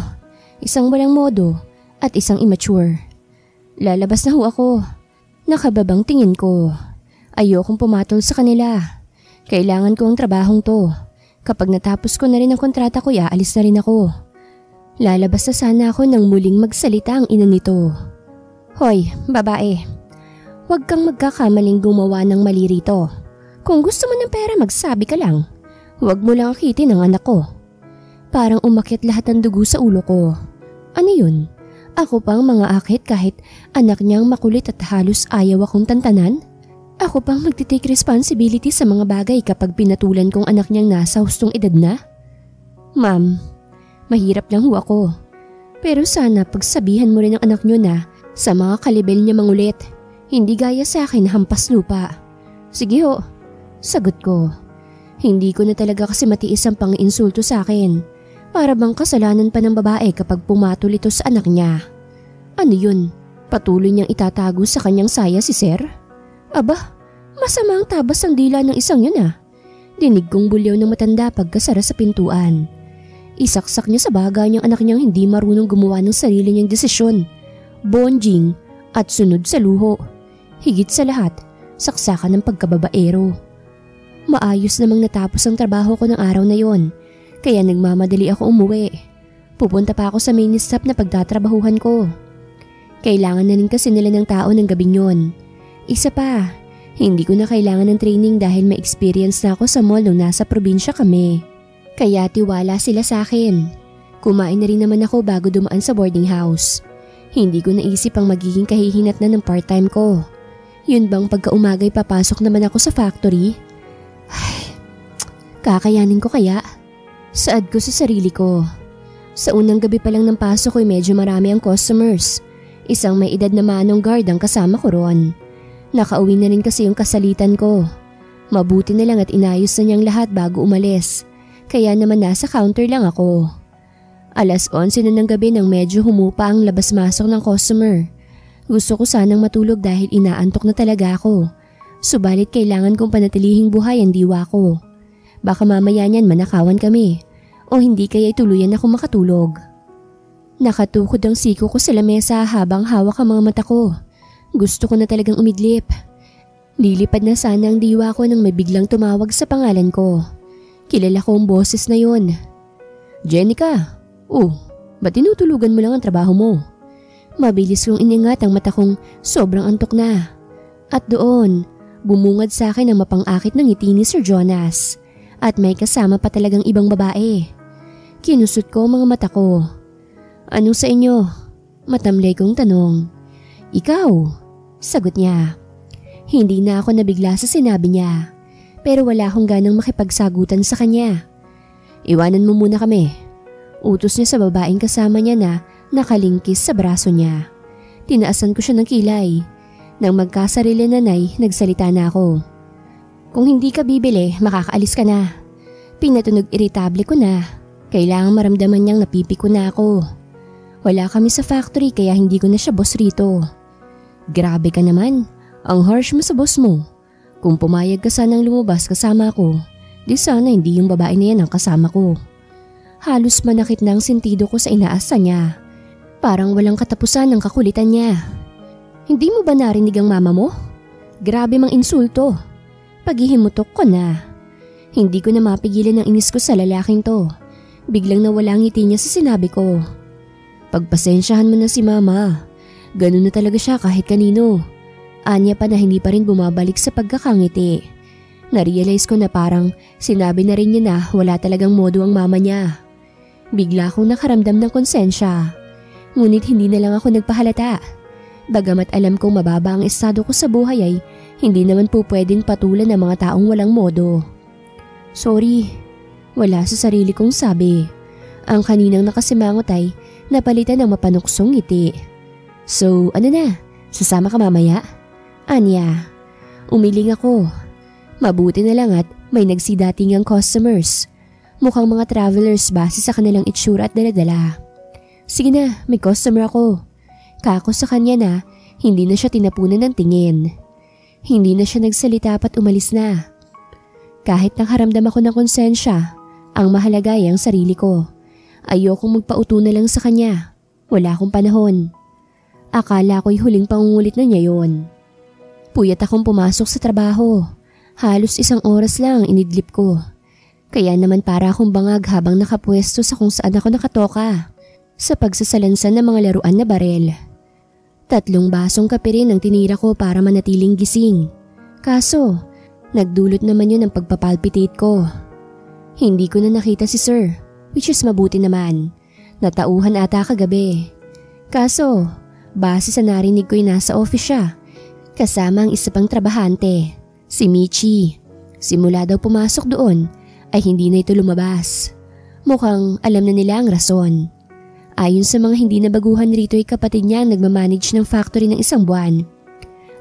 Isang walang modo at isang immature. Lalabas na ho ako. Nakababang tingin ko. Ayokong pumatol sa kanila. Kailangan ko ang trabahong to. Kapag natapos ko na rin ang kontrata ko, aalis na rin ako. Lalabas na sana ako nang muling magsalita ang ina nito. Hoy, babae. Huwag kang magkakamaling gumawa ng mali rito. Kung gusto mo ng pera, magsabi ka lang. Huwag mo lang akitin ang anak ko. Parang umakyat lahat ng dugo sa ulo ko. Ano yun? Ako pang mga akit kahit anak niyang makulit at halos ayaw akong tantanan? Ako pang magtitake responsibility sa mga bagay kapag pinatulan kong anak niyang nasa hustong edad na? Ma'am, mahirap lang ho ako. Pero sana pagsabihan mo rin ang anak niyo na sa mga kalibel niya mangulit. Hindi gaya sa akin na hampas lupa. Sige ho, sagot ko. Hindi ko na talaga kasi matiis ang pang-insulto sa akin. Para bang kasalanan pa ng babae kapag pumatol ito sa anak niya. Ano yun? Patuloy niyang itatago sa kanyang saya si Sir? Aba, masama ang tabas ng dila ng isang yun ah. Dinig kong bulyaw ng matanda pagkasara sa pintuan. Isaksak niya sa baga niyang anak niyang hindi marunong gumawa ng sarili niyang desisyon. Bonjing at sunod sa luho. Higit sa lahat, saksakan ng pagkababaero. Maayos namang natapos ang trabaho ko ng araw na yon, kaya nagmamadali ako umuwi. Pupunta pa ako sa main stop na pagtatrabahuhan ko. Kailangan na rin kasi nila ng tao ng gabing yon. Isa pa, hindi ko na kailangan ng training dahil may experience na ako sa mall nung nasa probinsya kami. Kaya tiwala sila sa akin. Kumain na rin naman ako bago dumaan sa boarding house. Hindi ko naisip ang magiging kahihinat na ng part-time ko. Yun bang pagkaumagay papasok naman ako sa factory? Ay, kakayanin ko kaya? Saad ko sa sarili ko. Sa unang gabi pa lang ng pasok ko'y medyo marami ang customers. Isang may edad na manong guard ang kasama ko roon. Nakauwi na rin kasi yung kasalitan ko. Mabuti na lang at inayos na niyang lahat bago umalis. Kaya naman nasa counter lang ako. 11:00 na ng gabi nang medyo humupa ang labas-masok ng customer. Gusto ko sanang matulog dahil inaantok na talaga ako. Subalit kailangan kong panatilihing buhay ang diwa ko. Baka mamaya niyan manakawan kami. O hindi kaya tuluyan ako makatulog. Nakatukod ang siko ko sa lamesa habang hawak ang mga mata ko. Gusto ko na talagang umidlip. Lilipad na sana ang diwa ko nang may biglang tumawag sa pangalan ko. Kilala ko ang boses na yon. Jenica! Oh, ba't tinutulugan mo lang ang trabaho mo? Mabilis kong iningat ang mata kong sobrang antok na. At doon, bumungad sa akin ang mapang-akit ng ngiti ni Sir Jonas. At may kasama pa talagang ibang babae. Kinusot ko ang mga mata ko. Anong sa inyo? Matamlay kong tanong. Ikaw? Sagot niya. Hindi na ako nabigla sa sinabi niya. Pero wala akong ganang makipagsagutan sa kanya. Iwanan mo muna kami. Utos niya sa babaeng kasama niya na nakalingkis sa braso niya. Tinaasan ko siya ng kilay. Nang magkasarili nanay, nagsalita na ako. Kung hindi ka bibili, makakaalis ka na. Pinatunog iritable ko na. Kailangan maramdaman niyang napipiko na ako. Wala kami sa factory kaya hindi ko na siya boss rito. Grabe ka naman. Ang harsh mo sa boss mo. Kung pumayag ka sanang lumabas kasama ko, di sana hindi yung babae na yan ang kasama ko. Halos manakit na ang sentido ko sa inaasa niya. Parang walang katapusan ang kakulitan niya. Hindi mo ba narinig ang mama mo? Grabe mang insulto. Paghihimutok ko na. Hindi ko na mapigilan ang inis ko sa lalaking to. Biglang nawala ang ngiti niya sa sinabi ko. Pagpasensyahan mo na si mama. Ganun na talaga siya kahit kanino. Anya pa na hindi pa rin bumabalik sa pagkakangiti. Narealize ko na parang sinabi na rin niya na wala talagang modo ang mama niya. Bigla akong nakaramdam ng konsensya. Ngunit hindi na lang ako nagpahalata. Bagamat alam kong mababa ang estado ko sa buhay ay hindi naman po pwedeng patulan ng mga taong walang modo. Sorry, wala sa sarili kong sabi. Ang kaninang nakasimangot ay napalitan ng mapanuksong ngiti. So ano na, sasama ka mamaya? Anya, umiling ako. Mabuti na lang at may nagsidating ang customers. Mukhang mga travelers base sa kanilang itsura at daladala. Sige na, may customer ako. Kako sa kanya na hindi na siya tinapunan ng tingin. Hindi na siya nagsalita pat umalis na. Kahit nakaramdam ako ng konsensya, ang mahalaga ay ang sarili ko. Ayokong magpauto na lang sa kanya. Wala akong panahon. Akala ko'y huling pangungulit na niya yon. Puyat akong pumasok sa trabaho. Halos 1 oras lang ang inidlip ko. Kaya naman para akong bangag habang nakapwesto sa kung saan ako nakatoka. Sa pagsasalansan ng mga laruan na barel. 3 basong kape rin ang tinira ko para manatiling gising. Kaso, nagdulot naman yun ng pagpapalpitate ko. Hindi ko na nakita si Sir, which is mabuti naman. Natauhan ata kagabi. Kaso, base sa narinig ko'y nasa office siya. Kasama ang isa pang trabahante, si Michi. Simula daw pumasok doon ay hindi na ito lumabas. Mukhang alam na nila ang rason. Ayon sa mga hindi nabaguhan rito ay kapatid niya ang nagmamanage ng factory ng 1 buwan.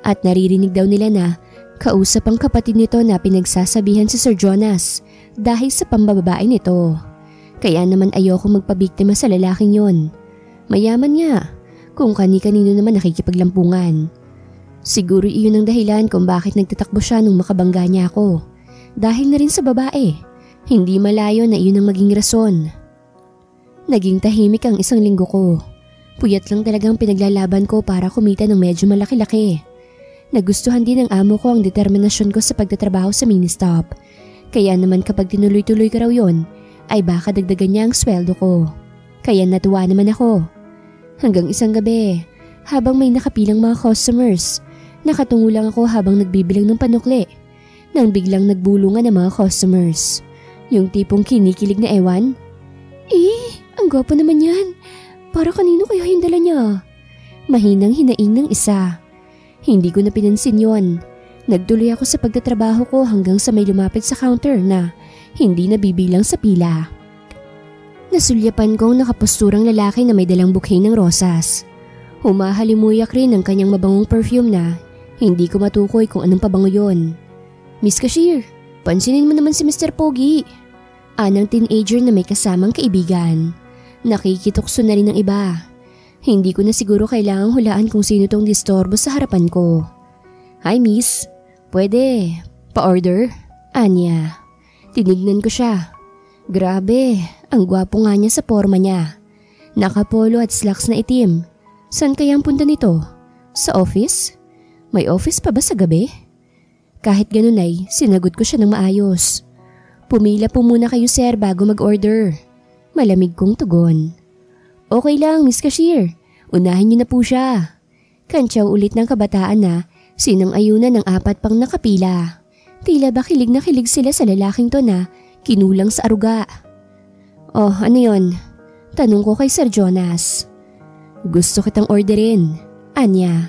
At naririnig daw nila na kausap ang kapatid nito na pinagsasabihan si Sir Jonas dahil sa pambababae nito. Kaya naman ayoko magpabiktima sa lalaking yon. Mayaman nga, kung kani-kanino naman nakikipaglampungan. Siguro iyon ang dahilan kung bakit nagtatakbo siya nung makabangga niya ako. Dahil na rin sa babae, hindi malayo na iyon ang maging rason. Naging tahimik ang 1 linggo ko. Puyat lang talagang pinaglalaban ko para kumita ng medyo malaki-laki. Nagustuhan din ng amo ko ang determinasyon ko sa pagtatrabaho sa mini-stop. Kaya naman kapag tinuloy-tuloy ko raw yun, ay baka dagdagan niya ang sweldo ko. Kaya natuwa naman ako. Hanggang isang gabi, habang may nakapilang mga customers, nakatungo lang ako habang nagbibilang ng panukli. Nang biglang nagbulungan ng mga customers. Yung tipong kinikilig na ewan. Ang gwapo naman yan. Para kanino kaya yung dala niya? Mahinang hinaing ng isa. Hindi ko na pinansin yon. Nagtuloy ako sa pagtatrabaho ko hanggang sa may lumapit sa counter na hindi nabibilang sa pila. Nasulyapan ko ang nakapusturang lalaki na may dalang bouquet ng rosas. Humahalimuyak rin ang kanyang mabangong perfume na hindi ko matukoy kung anong pabango yon. Miss Cashier, pansinin mo naman si Mr. Pogi. Anang teenager na may kasamang kaibigan. Nakikitokso na rin ng iba. Hindi ko na siguro kailangang hulaan kung sino tong disturbo sa harapan ko. Hi miss, pwede, pa-order? Anya. Tinignan ko siya. Grabe, ang gwapo nga niya sa forma niya. Nakapolo at slacks na itim. Saan kaya ang punta nito? Sa office? May office pa ba sa gabi? Kahit ganun ay, sinagot ko siya ng maayos. Pumila po muna kayo sir bago mag-order. Malamig kong tugon. Okay lang Miss Cashier, unahin niyo na po siya. Kantsaw ulit ng kabataan na sinang-ayunan ng 4 pang nakapila. Tila ba kilig na kilig sila sa lalaking to na kinulang sa aruga. Oh, ano yon? Tanong ko kay Sir Jonas. Gusto kitang orderin, Anya.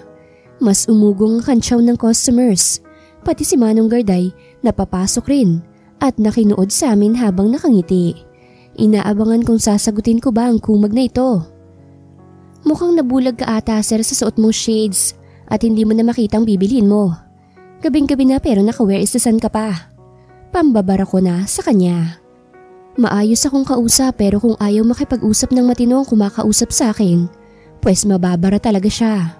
Mas umugong ang kantsaw ng customers. Pati si Manong Garday napapasok rin at nakinood sa amin habang nakangiti. Inaabangan kung sasagutin ko ba ang kumag na ito. Mukhang nabulag ka ata sir sa suot mong shades at hindi mo na makitang bibilhin mo. Gabing-gabi na pero naka-wear is the sun ka pa. Pambabara ko na sa kanya. Maayos akong kausap pero kung ayaw makipag-usap ng matino ang kumakausap sa akin, pues mababara talaga siya.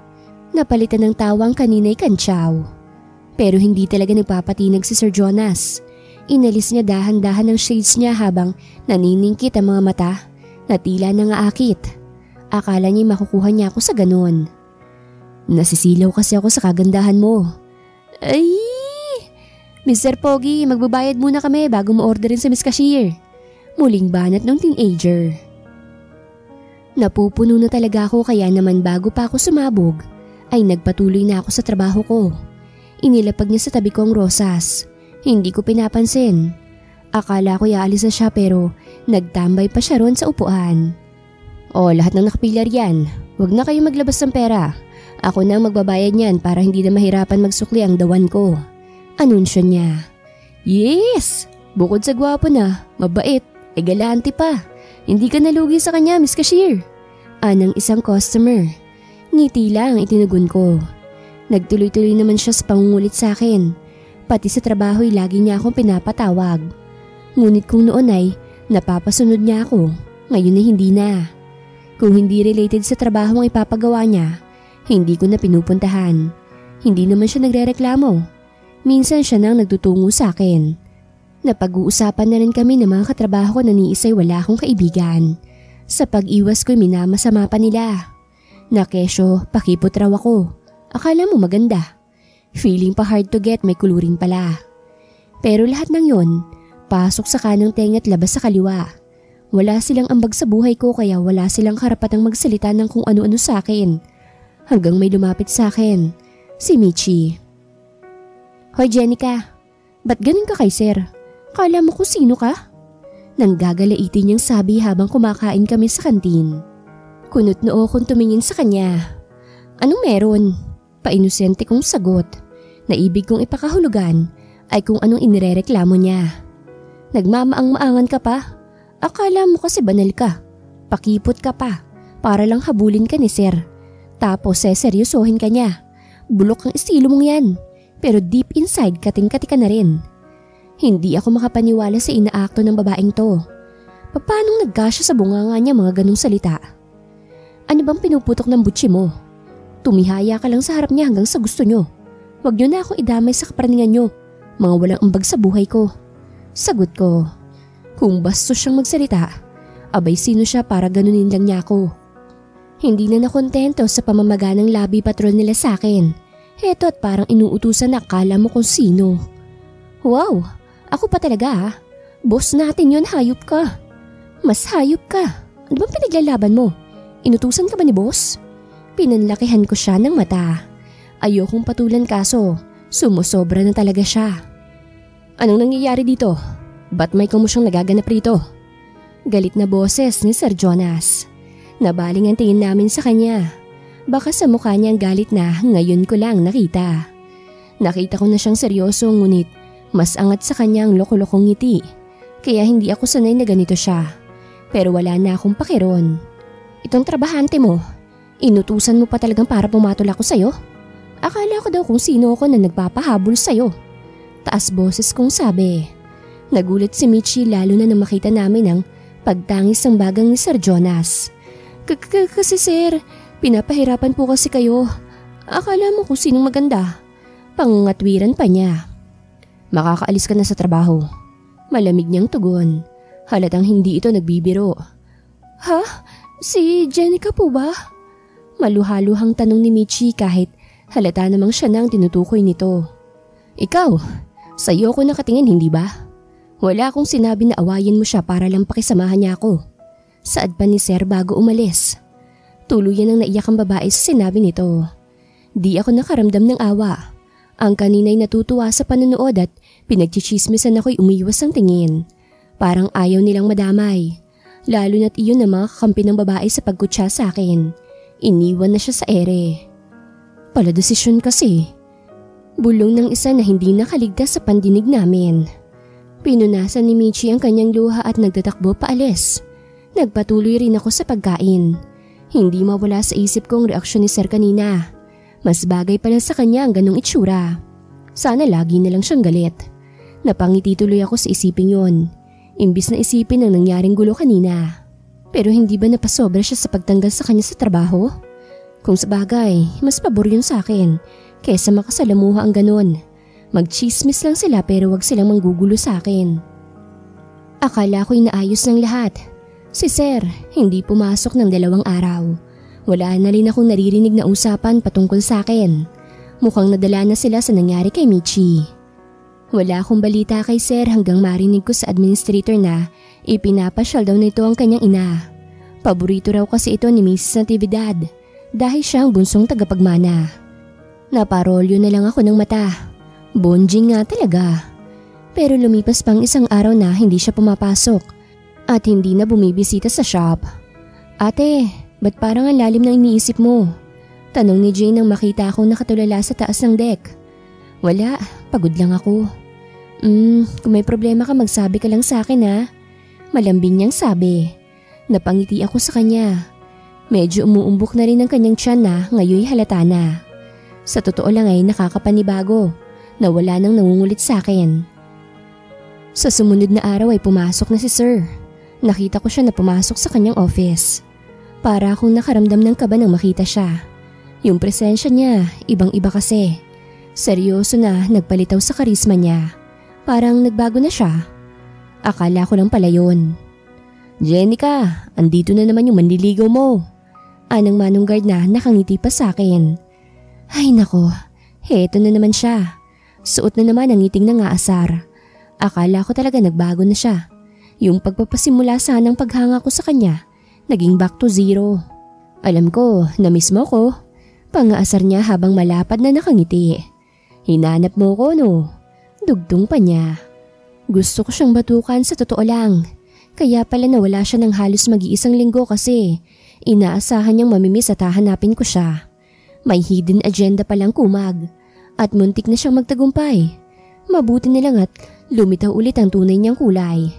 Napalitan ng tawang kanina'y kantsaw. Pero hindi talaga nagpapatinag si Sir Jonas. Inalis niya dahan-dahan ang shades niya habang naniningkit ang mga mata na tila nangaakit. Akala niya makukuha niya ako sa ganun. Nasisilaw kasi ako sa kagandahan mo. Ay! Mr. Pogi, magbabayad muna kami bago mo-orderin sa Miss Cashier. Muling banat ng teenager. Napupuno na talaga ako kaya naman bago pa ako sumabog, ay nagpatuloy na ako sa trabaho ko. Inilapag niya sa tabi ko ang rosas. Hindi ko pinapansin. Akala ko iaalis na siya pero nagtambay pa siya ron sa upuan. O lahat ng nakapilar yan, wag na kayo maglabas ng pera. Ako na ang magbabayad niyan para hindi na mahirapan magsukli ang dawan ko. Anunsyo niya. Yes! Bukod sa gwapo na, mabait, ay galante pa. Hindi ka nalugi sa kanya, Miss Cashier. Anang isang customer. Ngiti lang itinugon ko. Nagtuloy-tuloy naman siya sa pangungulit sa akin. Pati sa trabaho ay lagi niya akong pinapatawag. Ngunit kung noon ay napapasunod niya ako, ngayon ay hindi na. Kung hindi related sa trabaho ang ipapagawa niya, hindi ko na pinupuntahan. Hindi naman siya nagrereklamo. Minsan siya nang nagtutungo sa akin. Napag-uusapan na rin kami ng mga katrabaho ko na ni isa'y wala akong kaibigan. Sa pag-iwas ko'y minamasama pa nila. Na kesyo, pakipot raw ako. Akala mo maganda. Feeling pa hard to get, may kulurin pala. Pero lahat ng yon, pasok sa kanang tenga at labas sa kaliwa. Wala silang ambag sa buhay ko kaya wala silang karapatang magsalita ng kung ano-ano sa akin. Hanggang may lumapit sa akin, si Michi. Hoy Jenica, ba't ganun ka kay sir? Kala mo kung sino ka? Nang gagalaitin niyang sabi habang kumakain kami sa kantin. Kunot noo kong tumingin sa kanya. Anong meron? Painosente kong sagot. Naibig kong ipakahulugan ay kung anong inirereklamo niya. Nagmamaang-maangan ka pa? Akala mo kasi banal ka. Pakipot ka pa para lang habulin ka ni sir. Tapos seryosohin ka niya. Bulok ang estilo mong yan. Pero deep inside kating-kati ka na rin. Hindi ako makapaniwala sa inaakto ng babaeng to. Paano nagkasya sa bunganga niya mga ganong salita? Ano bang pinuputok ng butsi mo? Tumihaya ka lang sa harap niya hanggang sa gusto nyo. Huwag nyo na akong idamay sa kapraningan nyo. Mga walang ambag sa buhay ko. Sagot ko. Kung bastos siyang magsalita, abay sino siya para ganunin lang niya ako. Hindi na nakontento sa pamamaga ng lobby patrol nila sa akin. Heto at parang inuutusan na akala mo kung sino. Wow, ako pa talaga ah. Boss natin yun, hayop ka. Mas hayop ka. Ano bang pinaglalaban mo? Inutusan ka ba ni boss? Pinanlakihan ko siya ng mata. Ayokong patulan kaso sumusobra na talaga siya. Anong nangyayari dito? Ba't may kamusyang nagaganap rito? Galit na boses ni Sir Jonas. Nabaling ang tingin namin sa kanya. Baka sa mukha niya ang galit na ngayon ko lang nakita. Nakita ko na siyang seryoso ngunit mas angat sa kanya ang loko-lokong ngiti. Kaya hindi ako sanay na ganito siya. Pero wala na akong pakiron. Itong trabahante mo, inutusan mo pa talagang para pumatol ako sa'yo? Akala ko daw kung sino ako na nagpapahabol sa'yo. Taas boses kong sabi. Nagulat si Michi lalo na nang makita namin ang pagtangis ng bagang ni Sir Jonas. Kasi sir, pinapahirapan po kasi kayo. Akala mo kung sinong maganda. Pangangatwiran pa niya. Makakaalis ka na sa trabaho. Malamig niyang tugon. Halatang hindi ito nagbibiro. Ha? Si Jenica po ba? Maluhaluhang tanong ni Michi kahit halata namang siya na ang tinutukoy nito. Ikaw, sa'yo ako nakatingin hindi ba? Wala akong sinabi na awayin mo siya para lang pakisamahan niya ako. Saad pa ni Sir bago umalis. Tuluyan ang naiyak ang babae sa sinabi nito. Di ako nakaramdam ng awa. Ang kanina'y natutuwa sa panonood at pinagchichismisan ako'y umiwas ang tingin. Parang ayaw nilang madamay. Lalo na't iyon ang mga kakampi ng babae sa pagkutsa sa akin. Iniwan na siya sa ere. Paladesisyon kasi. Bulong ng isa na hindi nakaligtas sa pandinig namin. Pinunasan ni Michi ang kanyang luha at nagtatakbo paalis. Nagpatuloy rin ako sa pagkain. Hindi mawala sa isip ko ang reaksyon ni Sir kanina. Mas bagay pala sa kanya ang ganong itsura. Sana lagi na lang siyang galit. Napangiti tuloy ako sa isipin yon. Imbis na isipin ang nangyaring gulo kanina. Pero hindi ba napasobra siya sa pagtanggal sa kanya sa trabaho? Kung sabagay, mas pabor yun sa akin kaysa makasalamuha ang ganon. Magchismis lang sila pero wag silang manggugulo sa akin. Akala ko'y naayos ng lahat. Si Sir, hindi pumasok ng 2 araw. Wala na rin akong naririnig na usapan patungkol sa akin. Mukhang nadala na sila sa nangyari kay Michi. Wala akong balita kay Sir hanggang marinig ko sa administrator na ipinapasyal daw nito ang kanyang ina. Paborito raw kasi ito ni Mrs. Natividad dahil siya ang bunsong tagapagmana. Naparolyo na lang ako ng mata. Bonjing nga talaga. Pero lumipas pang 1 araw na hindi siya pumapasok at hindi na bumibisita sa shop. Ate, ba't parang ang lalim ng iniisip mo? Tanong ni Jane nang makita akong nakatulala sa taas ng deck. Wala, pagod lang ako. Kung may problema ka magsabi ka lang sa akin ha. Malambing niyang sabi. Napangiti ako sa kanya. Medyo umuumbok na rin ang kanyang tiyan na ngayoy halata na. Sa totoo lang ay nakakapanibago na wala nang nangungulit sa akin. Sa sumunod na araw ay pumasok na si Sir. Nakita ko siya na pumasok sa kanyang office. Para akong nakaramdam ng kaba nang makita siya. Yung presensya niya, ibang-iba kasi. Seryoso na nagpalitaw sa karisma niya. Parang nagbago na siya. Akala ko lang pala yun. Jenica, andito na naman yung manliligaw mo. Anang manong guard na nakangiti pa sa akin. Ay nako, heto na naman siya. Suot na naman ang ngiting ng aasar. Akala ko talaga nagbago na siya. Yung pagpapasimula sanang paghanga ko sa kanya, naging back to zero. Alam ko, na-miss mo ko. Pangaasar niya habang malapad na nakangiti. Hinanap mo ko no? Dugtong pa niya. Gusto ko siyang batukan sa totoo lang. Kaya pala nawala siya ng halos mag-iisang linggo kasi inaasahan niyang mamimiss at hahanapin ko siya. May hidden agenda palang kumag at muntik na siyang magtagumpay. Mabuti na lang at lumitaw ulit ang tunay niyang kulay.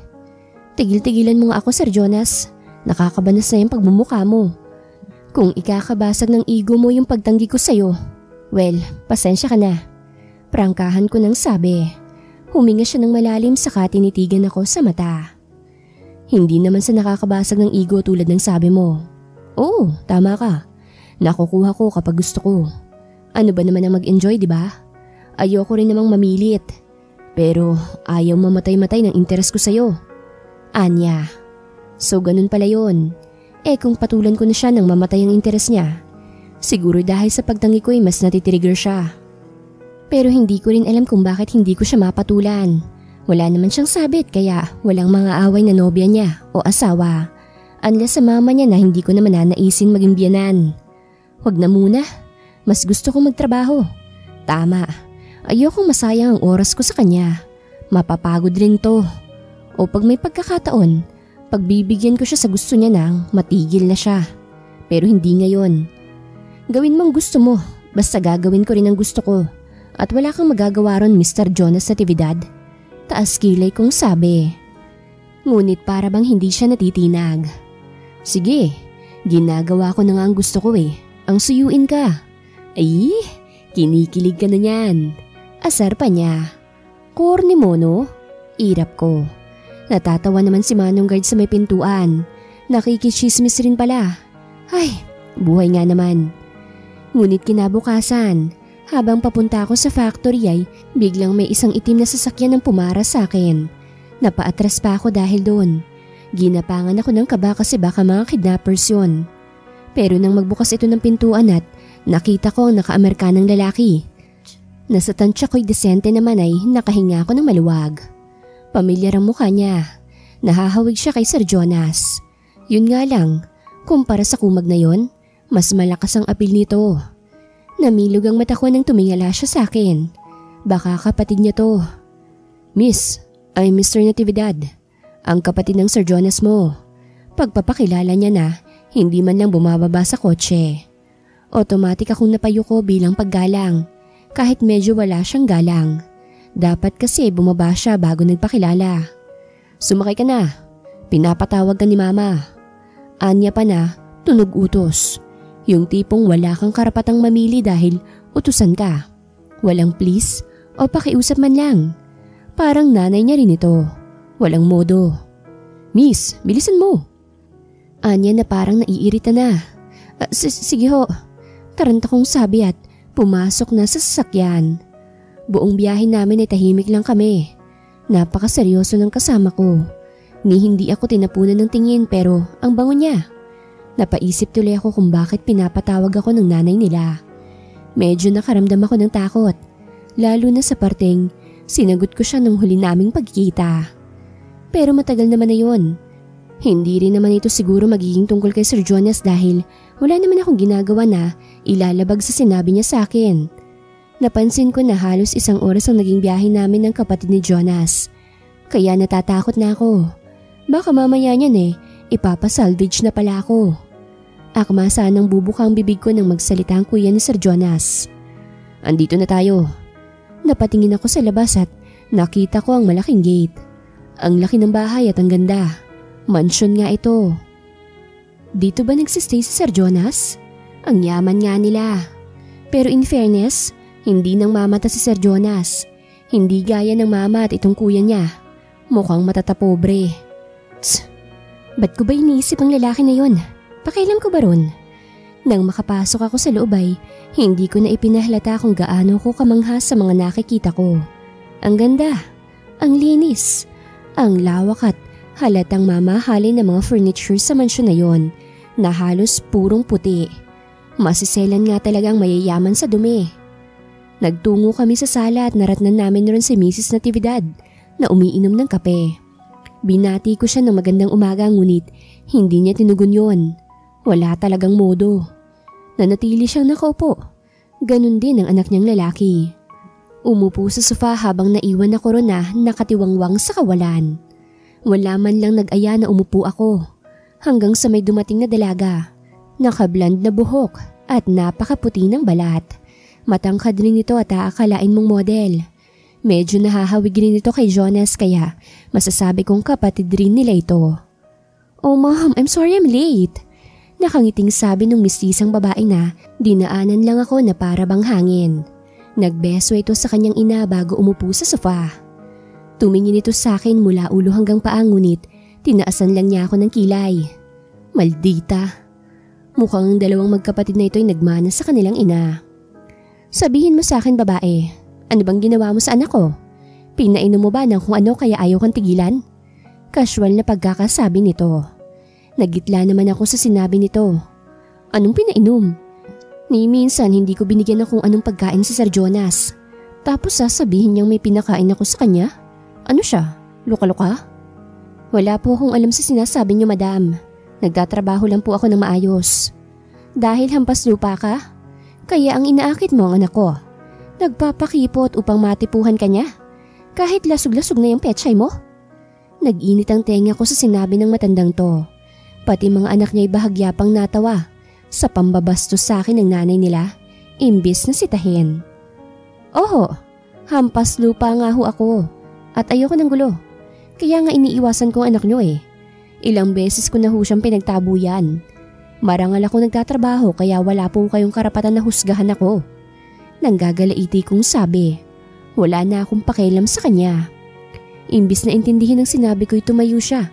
Tigil-tigilan mo nga ako, Sir Jonas. Nakakabanas na yung pagmumukha mo. Kung ikakabasag ng ego mo yung pagtanggi ko sa'yo, well, pasensya ka na. Prangkahan ko nang sabi. Huminga siya ng malalim saka tinitigan ako sa mata. Hindi naman sa nakakabasag ng ego tulad ng sabi mo. Oo, tama ka. Nakukuha ko kapag gusto ko. Ano ba naman ang mag-enjoy, di ba? Ayoko rin namang mamilit. Pero ayaw mamatay-matay ng interes ko sa'yo. Anya. So ganun pala yun. Kung patulan ko na siya nang mamatay ang interes niya, siguro dahil sa pagtangi ko ay mas natitrigger siya. Pero hindi ko rin alam kung bakit hindi ko siya mapatulan. Wala naman siyang sabit kaya walang mga away na nobya niya o asawa. Unless sa mama niya na hindi ko naman nanaisin maging biyanan. Huwag na muna. Mas gusto kong magtrabaho. Tama. Ayokong masayang ang oras ko sa kanya. Mapapagod rin to. O pag may pagkakataon, pagbibigyan ko siya sa gusto niya nang matigil na siya. Pero hindi ngayon. Gawin mong gusto mo, basta gagawin ko rin ang gusto ko. At wala kang magagawa ron, Mr. Jonas Natividad. Taas kilay kong sabi. Ngunit para bang hindi siya natitinag. Sige, ginagawa ko na nga ang gusto ko ang suyuin ka. Ay, kinikilig ka na niyan. Asar pa niya. Corny mo no? Irap ko. Natatawa naman si Manong Guard sa may pintuan. Nakikichismis rin pala. Ay, buhay nga naman. Ngunit kinabukasan, habang papunta ako sa factory ay biglang may isang itim na sasakyan ang pumara sa akin. Napaatras pa ako dahil doon. Ginapangan ako ng kaba kasi baka mga kidnappers yun. Pero nang magbukas ito ng pintuan at nakita ko ang naka-Amerikanang lalaki. Nasa tansya ko'y desente naman ay nakahinga ako ng maluwag. Pamilyar ang mukha niya. Nahahawig siya kay Sir Jonas. Yun nga lang, kumpara sa kumag na yon, mas malakas ang apil nito. Namilog ang mata ko nang tumingala siya sa akin. Baka kapatid niya to. Miss, I'm Mr. Natividad, ang kapatid ng Sir Jonas mo. Pagpapakilala niya na, hindi man lang bumababa sa kotse. Automatic akong napayuko bilang paggalang, kahit medyo wala siyang galang. Dapat kasi bumaba siya bago nagpakilala. Sumakay ka na, pinapatawag ka ni Mama. Anya pa na, tunog utos. Yung tipong wala kang karapatang mamili dahil utusan ka. Walang please o pakiusap man lang. Parang nanay niya rin ito. Walang modo. Miss, bilisan mo. Anya na parang naiirita na. Sige ho. Taranta kong sabi at pumasok na sa sasakyan. Buong biyahe namin ay tahimik lang kami. Napakaseryoso ng kasama ko. Ni hindi ako tinapunan ng tingin pero ang bango niya. Napaisip tuloy ako kung bakit pinapatawag ako ng nanay nila. Medyo nakaramdam ako ng takot. Lalo na sa parteng sinagot ko siya nung huli naming pagkikita. Pero matagal naman na yun. Hindi rin naman ito siguro magiging tungkol kay Sir Jonas dahil wala naman akong ginagawa na ilalabag sa sinabi niya sa akin. Napansin ko na halos 1 oras ang naging biyahe namin ng kapatid ni Jonas. Kaya natatakot na ako. Baka mamaya niyan ipapasalvage na pala ako. Akma sanang bubuka ang bibig ko nang magsalita ang kuya ni Sir Jonas. Andito na tayo. Napatingin ako sa labas at nakita ko ang malaking gate. Ang laki ng bahay at ang ganda. Mansyon nga ito. Dito ba nagsistay si Sir Jonas? Ang yaman nga nila. Pero in fairness, hindi nang mamata si Sir Jonas. Hindi gaya ng mama at itong kuya niya. Mukhang matatapobre. Ba't ko ba iniisip ang lalaki na yon? Pakialam ko ba ron? Nang makapasok ako sa loob ay hindi ko na ipinahalata kung gaano ko kamangha sa mga nakikita ko. Ang ganda, ang linis, ang lawak at halatang mamahalin ng mga furniture sa mansyon na yon na halos purong puti. Masiselan nga talagang mayayaman sa dumi. Nagtungo kami sa sala at naratnan namin ron si Mrs. Natividad na umiinom ng kape. Binati ko siya ng magandang umaga ngunit hindi niya tinugon yon. Wala talagang modo. Nanatili siyang nakaupo. Ganon din ang anak niyang lalaki. Umupo sa sofa habang naiwan ako ron na nakatiwangwang sa kawalan. Wala man lang nag-aya na umupo ako. Hanggang sa may dumating na dalaga. Nakablond na buhok at napakaputi ng balat. Matangkad rin ito at aakalain mong model. Medyo nahahawig rin ito kay Jonas kaya masasabi kong kapatid rin nila ito. Oh mom, I'm sorry I'm late. Nakangiting sabi ng mistisang babae na dinaanan lang ako na para bang hangin. Nagbeso ito sa kanyang ina bago umupo sa sofa. Tumingin ito sa akin mula ulo hanggang paa ngunit tinaasan lang niya ako ng kilay. Maldita. Mukhang ang dalawang magkapatid na ito ay nagmana sa kanilang ina. Sabihin mo sa akin babae. Ano bang ginawa mo sa anak ko? Pinainom mo ba ng kung ano kaya ayaw kang tigilan? Casual na pagkakasabi nito. Nagitla naman ako sa sinabi nito. Anong pinainom? Ni minsan hindi ko binigyan ng kung anong pagkain si Sir Jonas. Tapos sasabihin niyang may pinakain ako sa kanya? Ano siya? Luka-luka? Wala po akong alam sa sinasabi niyo madam. Nagtatrabaho lang po ako ng maayos. Dahil hampas lupa ka? Kaya ang inaakit mo ang anak ko. Nagpapakipot upang matipuhan ka niya? Kahit lasog-lasog na yung pechay mo? Nag-init ang tenga ko sa sinabi ng matandang to. Pati mga anak niya ay bahagya pang natawa sa pambabastos sa akin ng nanay nila, imbis na sitahin. Oho, hampas lupa nga ho ako at ayoko ng gulo. Kaya nga iniiwasan ko ang anak nyo eh. Ilang beses ko na ho siyang pinagtabuyan. Marangal ako nagtatrabaho kaya wala po kayong karapatan na husgahan ako. Nanggagalaiti kong sabi. Wala na akong pakialam sa kanya. Imbis na intindihin ang sinabi ko'y tumayo siya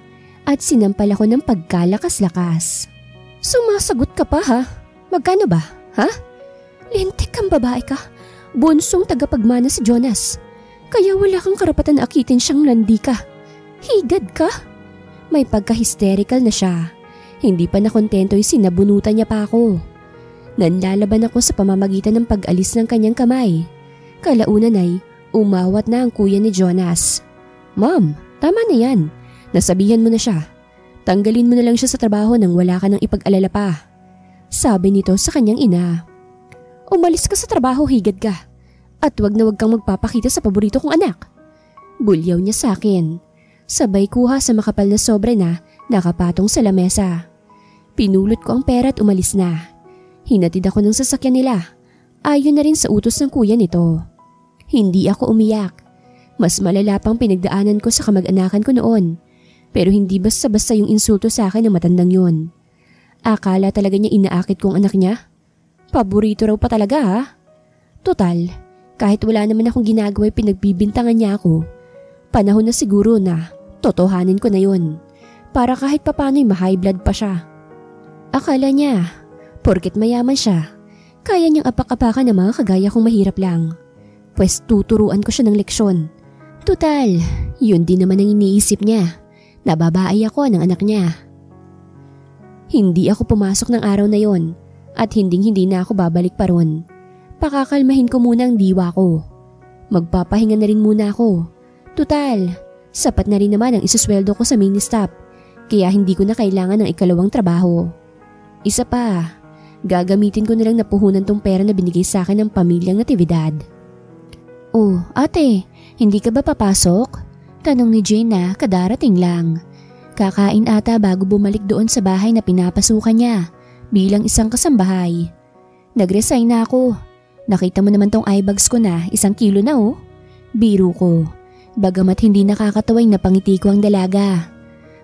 at sinampal ako ng pagkalakas-lakas. Sumasagot ka pa ha? Magkano ba? Ha? Lintik kang babae ka. Bunsong tagapagmana si Jonas. Kaya wala kang karapatan na akitin siyang landi ka. Higad ka? May pagka-hysterical na siya. Hindi pa nakontento'y sinabunutan niya pa ako. Nanlalaban ako sa pamamagitan ng pag-alis ng kanyang kamay. Kalaunan ay umawat na ang kuya ni Jonas. Ma'am, tama na yan. Nasabihan mo na siya. Tanggalin mo na lang siya sa trabaho nang wala ka nang ipag-alala pa. Sabi nito sa kanyang ina. Umalis ka sa trabaho, higad ka. At wag na wag kang magpapakita sa paborito kong anak. Bulyaw niya sa akin. Sabay kuha sa makapal na sobre na nakapatong sa lamesa. Pinulot ko ang pera at umalis na. Hinatid ako ng sasakyan nila. Ayon na rin sa utos ng kuya nito. Hindi ako umiyak. Mas malala pang pinagdaanan ko sa kamag-anakan ko noon. Pero hindi basta-basta yung insulto sa akin ng matandang yun. Akala talaga niya inaakit kong anak niya? Paborito raw pa talaga ha? Total, kahit wala naman akong ginagawa pinagbibintangan niya ako. Panahon na siguro na totohanin ko na yun. Para kahit papano'y ma-high blood pa siya. Akala niya, porket mayaman siya, kaya niyang apak-apakan ng mga kagaya kong mahirap lang. Pwes tuturuan ko siya ng leksyon. Total, yun din naman ang iniisip niya. Nababaay ako ng anak niya. Hindi ako pumasok ng araw na yon at hinding-hindi na ako babalik pa ron. Pakakalmahin ko muna ang diwa ko. Magpapahinga na rin muna ako. Total, sapat na rin naman ang isusweldo ko sa mini-stop kaya hindi ko na kailangan ng ikalawang trabaho. Isa pa, gagamitin ko na lang na puhunan tong pera na binigay sa akin ng pamilyang Natividad. Oh, ate, hindi ka ba papasok? Tanong ni Jane na kadarating lang. Kakain ata bago bumalik doon sa bahay na pinapasukan niya bilang isang kasambahay. Nag-resign na ako. Nakita mo naman tong eye bags ko na 1 kilo na oh. Biro ko. Bagamat hindi nakakatawang napangiti ko ang dalaga.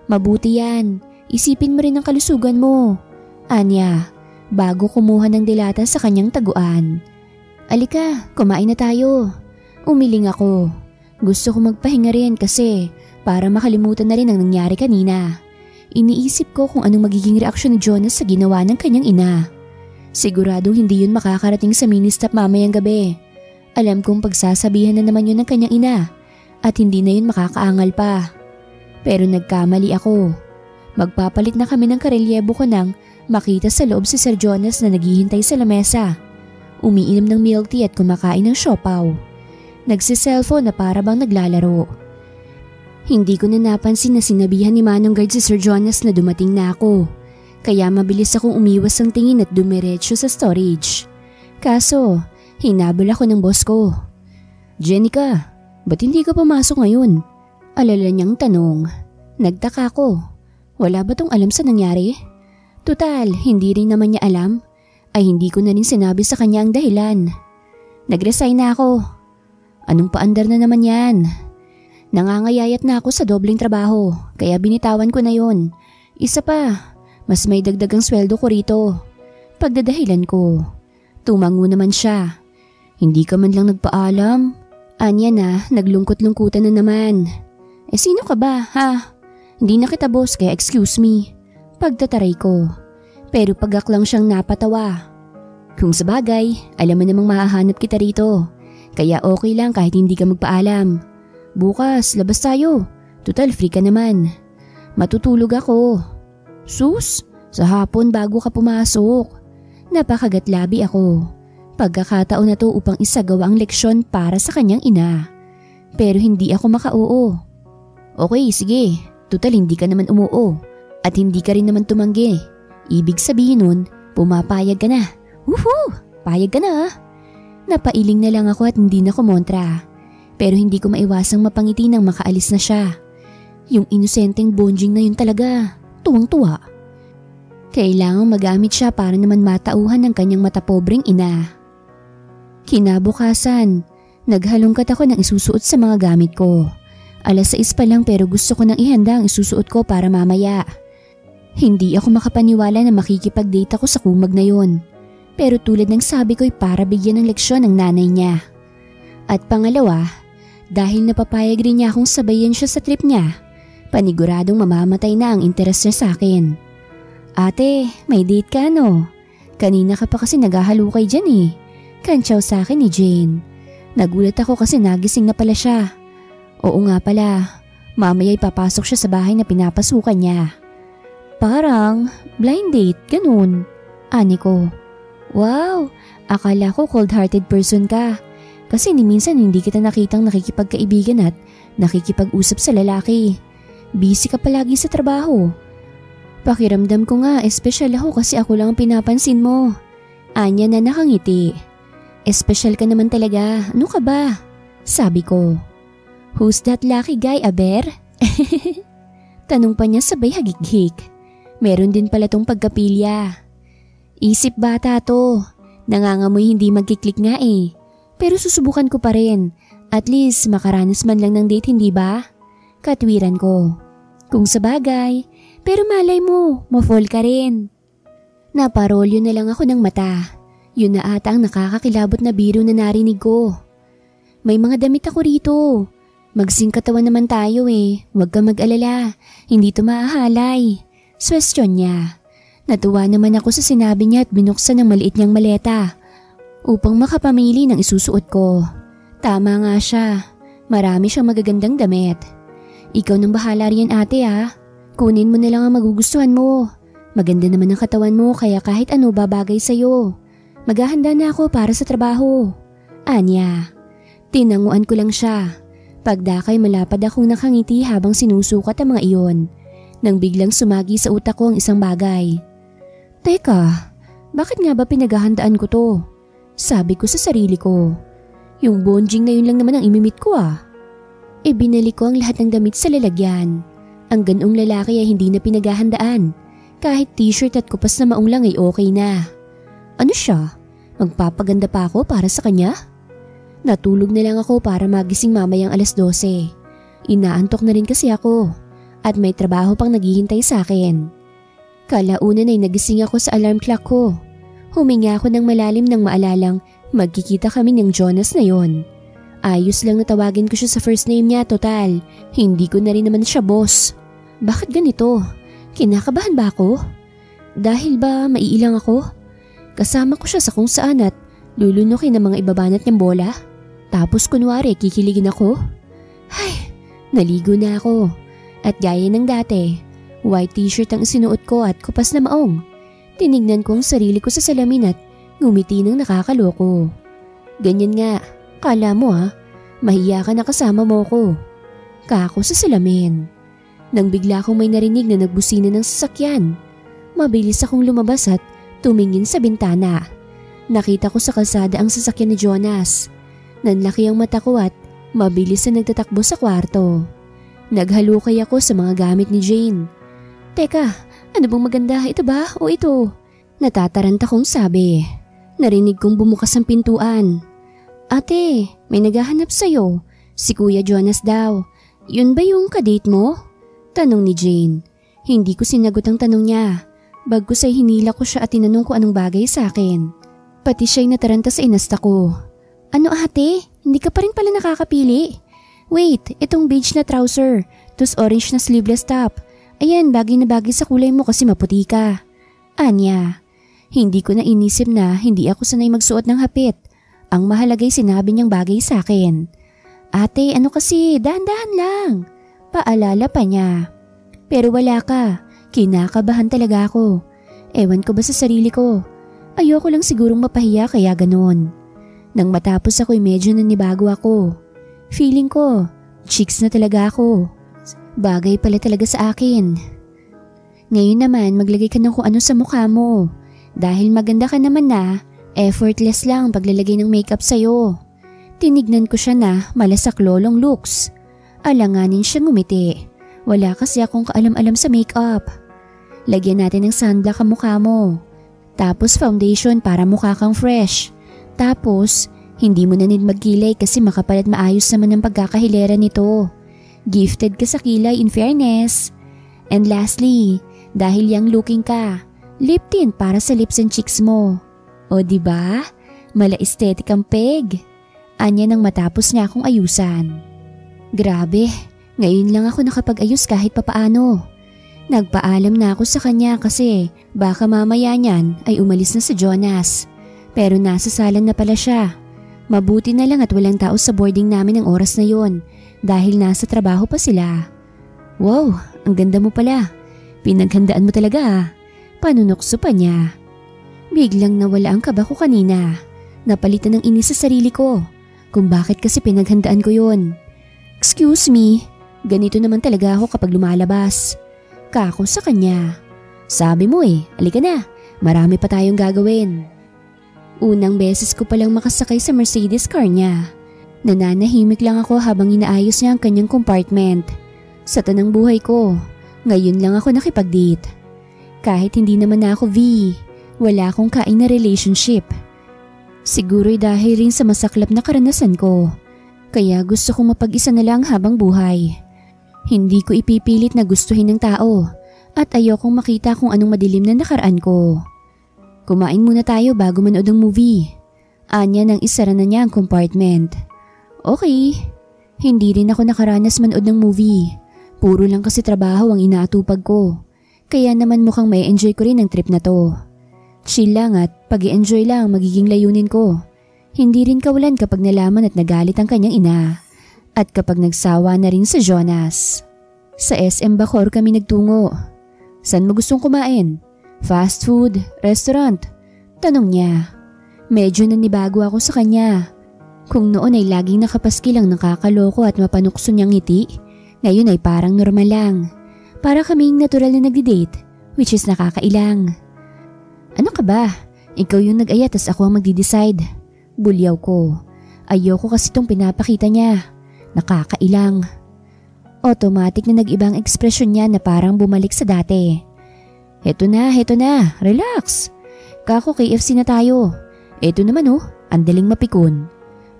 Mabuti yan. Isipin mo rin ang kalusugan mo. Anya, bago kumuha ng dilata sa kanyang taguan. Alika, kumain na tayo. Umiling ako. Gusto ko magpahinga rin kasi para makalimutan na rin ang nangyari kanina. Iniisip ko kung anong magiging reaksyon ni Jonas sa ginawa ng kanyang ina. Siguradong hindi yun makakarating sa mini-stop mamayang gabi. Alam kong pagsasabihan na naman yun ng kanyang ina at hindi na yun makakaangal pa. Pero nagkamali ako. Magpapalit na kami ng karelyebo ko nang makita sa loob si Sir Jonas na naghihintay sa lamesa. Umiinom ng milk tea at kumakain ng siopaw. Nagsiselfone na para bang naglalaro. Hindi ko na napansin na sinabihan ni Manong Guard si Sir Jonas na dumating na ako. Kaya mabilis akong umiwas ang tingin at dumiretso sa storage. Kaso, hinabol ako ng boss ko. Jenica, ba't hindi ka pumasok ngayon? Alala niyang tanong. Nagtaka ko. Wala ba tong alam sa nangyari? Total, hindi rin naman niya alam. Ay hindi ko na rin sinabi sa kanya ang dahilan. Nag-resign na ako. Anong paandar na naman yan? Nangangayayat na ako sa dobleng trabaho, kaya binitawan ko na yon. Isa pa, mas may dagdagang sweldo ko rito. Pagdadahilan ko. Tumango naman siya. Hindi ka man lang nagpaalam. Anya na, naglungkot-lungkutan na naman. Sino ka ba, ha? Hindi na kita boss, kaya excuse me. Pagtataray ko. Pero pagaklang siyang napatawa. Kung sabagay, alam mo namang mahahanap kita rito. Kaya okay lang kahit hindi ka magpaalam. Bukas, labas tayo. Total free ka naman. Matutulog ako. Sus, sa hapon bago ka pumasok. Napakagatlabi ako. Pagkakataon na to upang isagawa ang leksyon para sa kanyang ina. Pero hindi ako maka-oo. Okay, sige. Total hindi ka naman umuo. At hindi ka rin naman tumanggi. Ibig sabihin nun, pumapayag ka na. Woohoo! Payag ka na. Napailing na lang ako at hindi na kumontra. Pero hindi ko maiwasang mapangiti nang makaalis na siya. Yung inosenteng bonjing na yun talaga. Tuwang-tuwa. Kailangang magamit siya para naman matauhan ng kanyang matapobreng ina. Kinabukasan, naghalongkat ako ng isusuot sa mga gamit ko. 6:00 pa lang pero gusto ko nang ihanda ang isusuot ko para mamaya. Hindi ako makapaniwala na makikipag-date ako sa kumag na yon. Pero tulad ng sabi ko'y para bigyan ng leksyon ng nanay niya. At pangalawa, dahil napapayag rin niya akong sabayan siya sa trip niya, paniguradong mamamatay na ang interes niya sa akin. Ate, may date ka no? Kanina ka pa kasi naghahalukay dyan eh. Kantsaw sa akin ni Jane. Nagulat ako kasi nagising na pala siya. Oo nga pala, mamaya'y papasok siya sa bahay na pinapasukan niya. Parang blind date, ganun. Ani ko. Wow, akala ko cold-hearted person ka. Kasi ni minsan hindi kita nakitang nakikipagkaibigan at nakikipag-usap sa lalaki. Busy ka palagi sa trabaho. Pakiramdam ko nga espesyal ako kasi ako lang ang pinapansin mo. Anya na nakangiti. Espesyal ka naman talaga, ano ka ba? Sabi ko. Who's that lucky guy, Aber? Tanong pa niya sabay hagik-hik. Meron din pala tong pagkapilya. Isip bata to. Nangangamoy hindi magkiklik nga eh. Pero susubukan ko pa rin. At least makaranas man lang ng date, hindi ba? Katwiran ko. Kung sabagay, pero malay mo, ma-fall ka rin. Naparolyo na lang ako ng mata. Yun na ata ang nakakakilabot na biro na narinig ko. May mga damit ako rito. Magsing katawan naman tayo eh. Huwag ka mag-alala. Hindi to maahalay. Swestyon niya. Natuwa naman ako sa sinabi niya at binuksan ang maliit niyang maleta upang makapamili ng isusuot ko. Tama nga siya. Marami siyang magagandang damit. Ikaw nang bahala riyan ate ha. Kunin mo na lang ang magugustuhan mo. Maganda naman ang katawan mo kaya kahit ano babagay sa'yo. Maghahanda na ako para sa trabaho. Anya. Tinanguan ko lang siya. Pagdakay malapad akong nakangiti habang sinusukat ang mga iyon. Nang biglang sumagi sa utak ko ang isang bagay. Teka, bakit nga ba pinaghahandaan ko to? Sabi ko sa sarili ko. Yung bonjing na yun lang naman ang imimit ko ah. Ibinalik ko ang lahat ng damit sa lalagyan. Ang ganong lalaki ay hindi na pinaghahandaan. Kahit t-shirt at kupas na maong lang ay okay na. Ano siya? Magpapaganda pa ako para sa kanya? Natulog na lang ako para magising mamayang 12:00. Inaantok na rin kasi ako at may trabaho pang naghihintay sa akin. Kalaunan ay nagising ako sa alarm clock ko. Huminga ako ng malalim nang maalalang magkikita kami ng Jonas na yon. Ayos lang na tawagin ko siya sa first name niya, total. Hindi ko na rin naman siya boss. Bakit ganito? Kinakabahan ba ako? Dahil ba maiilang ako? Kasama ko siya sa kung saan at lulunukin ng mga ibabanat niyang bola. Tapos kunwari kikiligin ako. Ay, naligo na ako. At gaya ng dati, white t-shirt ang isinuot ko at kupas na maong. Tinignan ko ang sarili ko sa salamin at ngumiti ng nakakaloko. Ganyan nga, kala mo ha, mahiya ka na kasama mo ko. Kako sa salamin. Nang bigla akong may narinig na nagbusina ng sasakyan. Mabilis akong lumabas at tumingin sa bintana. Nakita ko sa kalsada ang sasakyan ni Jonas. Nanlaki ang mata ko at mabilis na nagtatakbo sa kwarto. Naghalukay ako sa mga gamit ni Jane. Teka, ano bang maganda? Ito ba o ito? Natataranta kong sabi. Narinig kong bumukas ang pintuan. Ate, may naghahanap sa'yo. Si Kuya Jonas daw. Yun ba yung kadate mo? Tanong ni Jane. Hindi ko sinagot ang tanong niya. Bagkus ay hinila ko siya at tinanong ko anong bagay sa akin. Pati siya'y nataranta sa inasta ko. Ano ate? Hindi ka pa rin pala nakakapili? Wait, itong beige na trouser, tus orange na sleeveless top. Ayan, bagay na bagay sa kulay mo kasi maputi ka. Anya, hindi ko na inisip na hindi ako sanay magsuot ng hapit. Ang mahalagay sinabi niyang bagay sa akin. Ate, ano kasi, dahan-dahan lang. Paalala pa niya. Pero wala ka, kinakabahan talaga ako. Ewan ko ba sa sarili ko. Ayoko lang sigurong mapahiya kaya ganoon. Nang matapos ako'y medyo nanibago ako. Feeling ko, chicks na talaga ako. Bagay pala talaga sa akin. Ngayon naman maglagay ka ng kung ano sa mukha mo. Dahil maganda ka naman na, effortless lang paglalagay ng makeup sa'yo. Tinignan ko siya na malasak lolong looks. Alanganin siya ngumiti. Wala kasi akong kaalam-alam sa makeup. Lagyan natin ng sunblock ang mukha mo. Tapos foundation para mukha kang fresh. Tapos, hindi mo na need magkilay kasi makapal at maayos naman ang pagkakahilera nito. Gifted ka sa kilay in fairness. And lastly, dahil young looking ka, lip tint para sa lips and cheeks mo. O diba? Mala aesthetic ang peg. Anya nang matapos niya akong ayusan. Grabe, ngayon lang ako nakapag-ayos kahit papaano. Nagpaalam na ako sa kanya kasi baka mamaya niyan ay umalis na si Jonas. Pero nasa salan na pala siya. Mabuti na lang at walang tao sa boarding namin ng oras na yon dahil nasa trabaho pa sila. Wow, ang ganda mo pala. Pinaghandaan mo talaga ah. Panunokso pa niya. Biglang nawala ang kaba ko kanina. Napalitan ng inis sa sarili ko kung bakit kasi pinaghandaan ko yon. Excuse me, ganito naman talaga ako kapag lumalabas. Kako sa kanya. Sabi mo alika na, marami pa tayong gagawin. Unang beses ko palang makasakay sa Mercedes car niya. Nananahimik lang ako habang inaayos niya ang kanyang compartment. Sa tanang buhay ko, ngayon lang ako nakipag-date. Kahit hindi naman na ako V, wala akong kain na relationship. Siguro'y dahil rin sa masaklap na karanasan ko, kaya gusto kong mapag-isa na lang habang buhay. Hindi ko ipipilit na gustuhin ng tao at ayokong makita kung anong madilim na nakaraan ko. Kumain muna tayo bago manood ng movie. Anya nang isara na niya ang compartment. Okay, hindi rin ako nakaranas manood ng movie. Puro lang kasi trabaho ang inaatupag ko. Kaya naman mukhang may enjoy ko rin ang trip na to. Chill lang at pag-i-enjoy lang magiging layunin ko. Hindi rin kawalan kapag nalaman at nagalit ang kanyang ina. At kapag nagsawa na rin sa Jonas. Sa SM Bacoor kami nagtungo. Saan mo gustong kumain? Fast food? Restaurant? Tanong niya. Medyo nanibago ako sa kanya. Kung noon ay laging nakapaskil ang nakakaloko at mapanukso niyang ngiti, ngayon ay parang normal lang. Para kaming natural na nagdi-date, which is nakakailang. Ano ka ba? Ikaw yung nag-aya tas ako ang magdi-decide. Bulyaw ko. Ayoko kasi itong pinapakita niya. Nakakailang. Automatic na nag-ibang ekspresyon niya na parang bumalik sa dati. Heto na, relax. Kako KFC na tayo. Eto naman ang daling mapikon.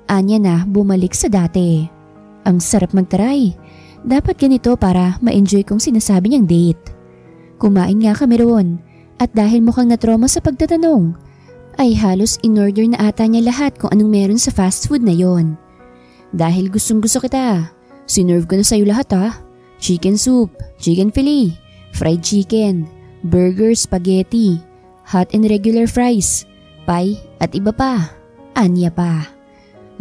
Anya na bumalik sa dati. Ang sarap magtaray. Dapat ganito para ma-enjoy kong sinasabi niyang date. Kumain nga kami roon at dahil mukhang natrauma sa pagtatanong, ay halos in-order na ata niya lahat kung anong meron sa fast food na yon. Dahil gustong gusto kita, sinerve ko na sa'yo lahat Chicken soup, chicken fillet, fried chicken, burger, spaghetti, hot and regular fries, pie at iba pa. Anya pa.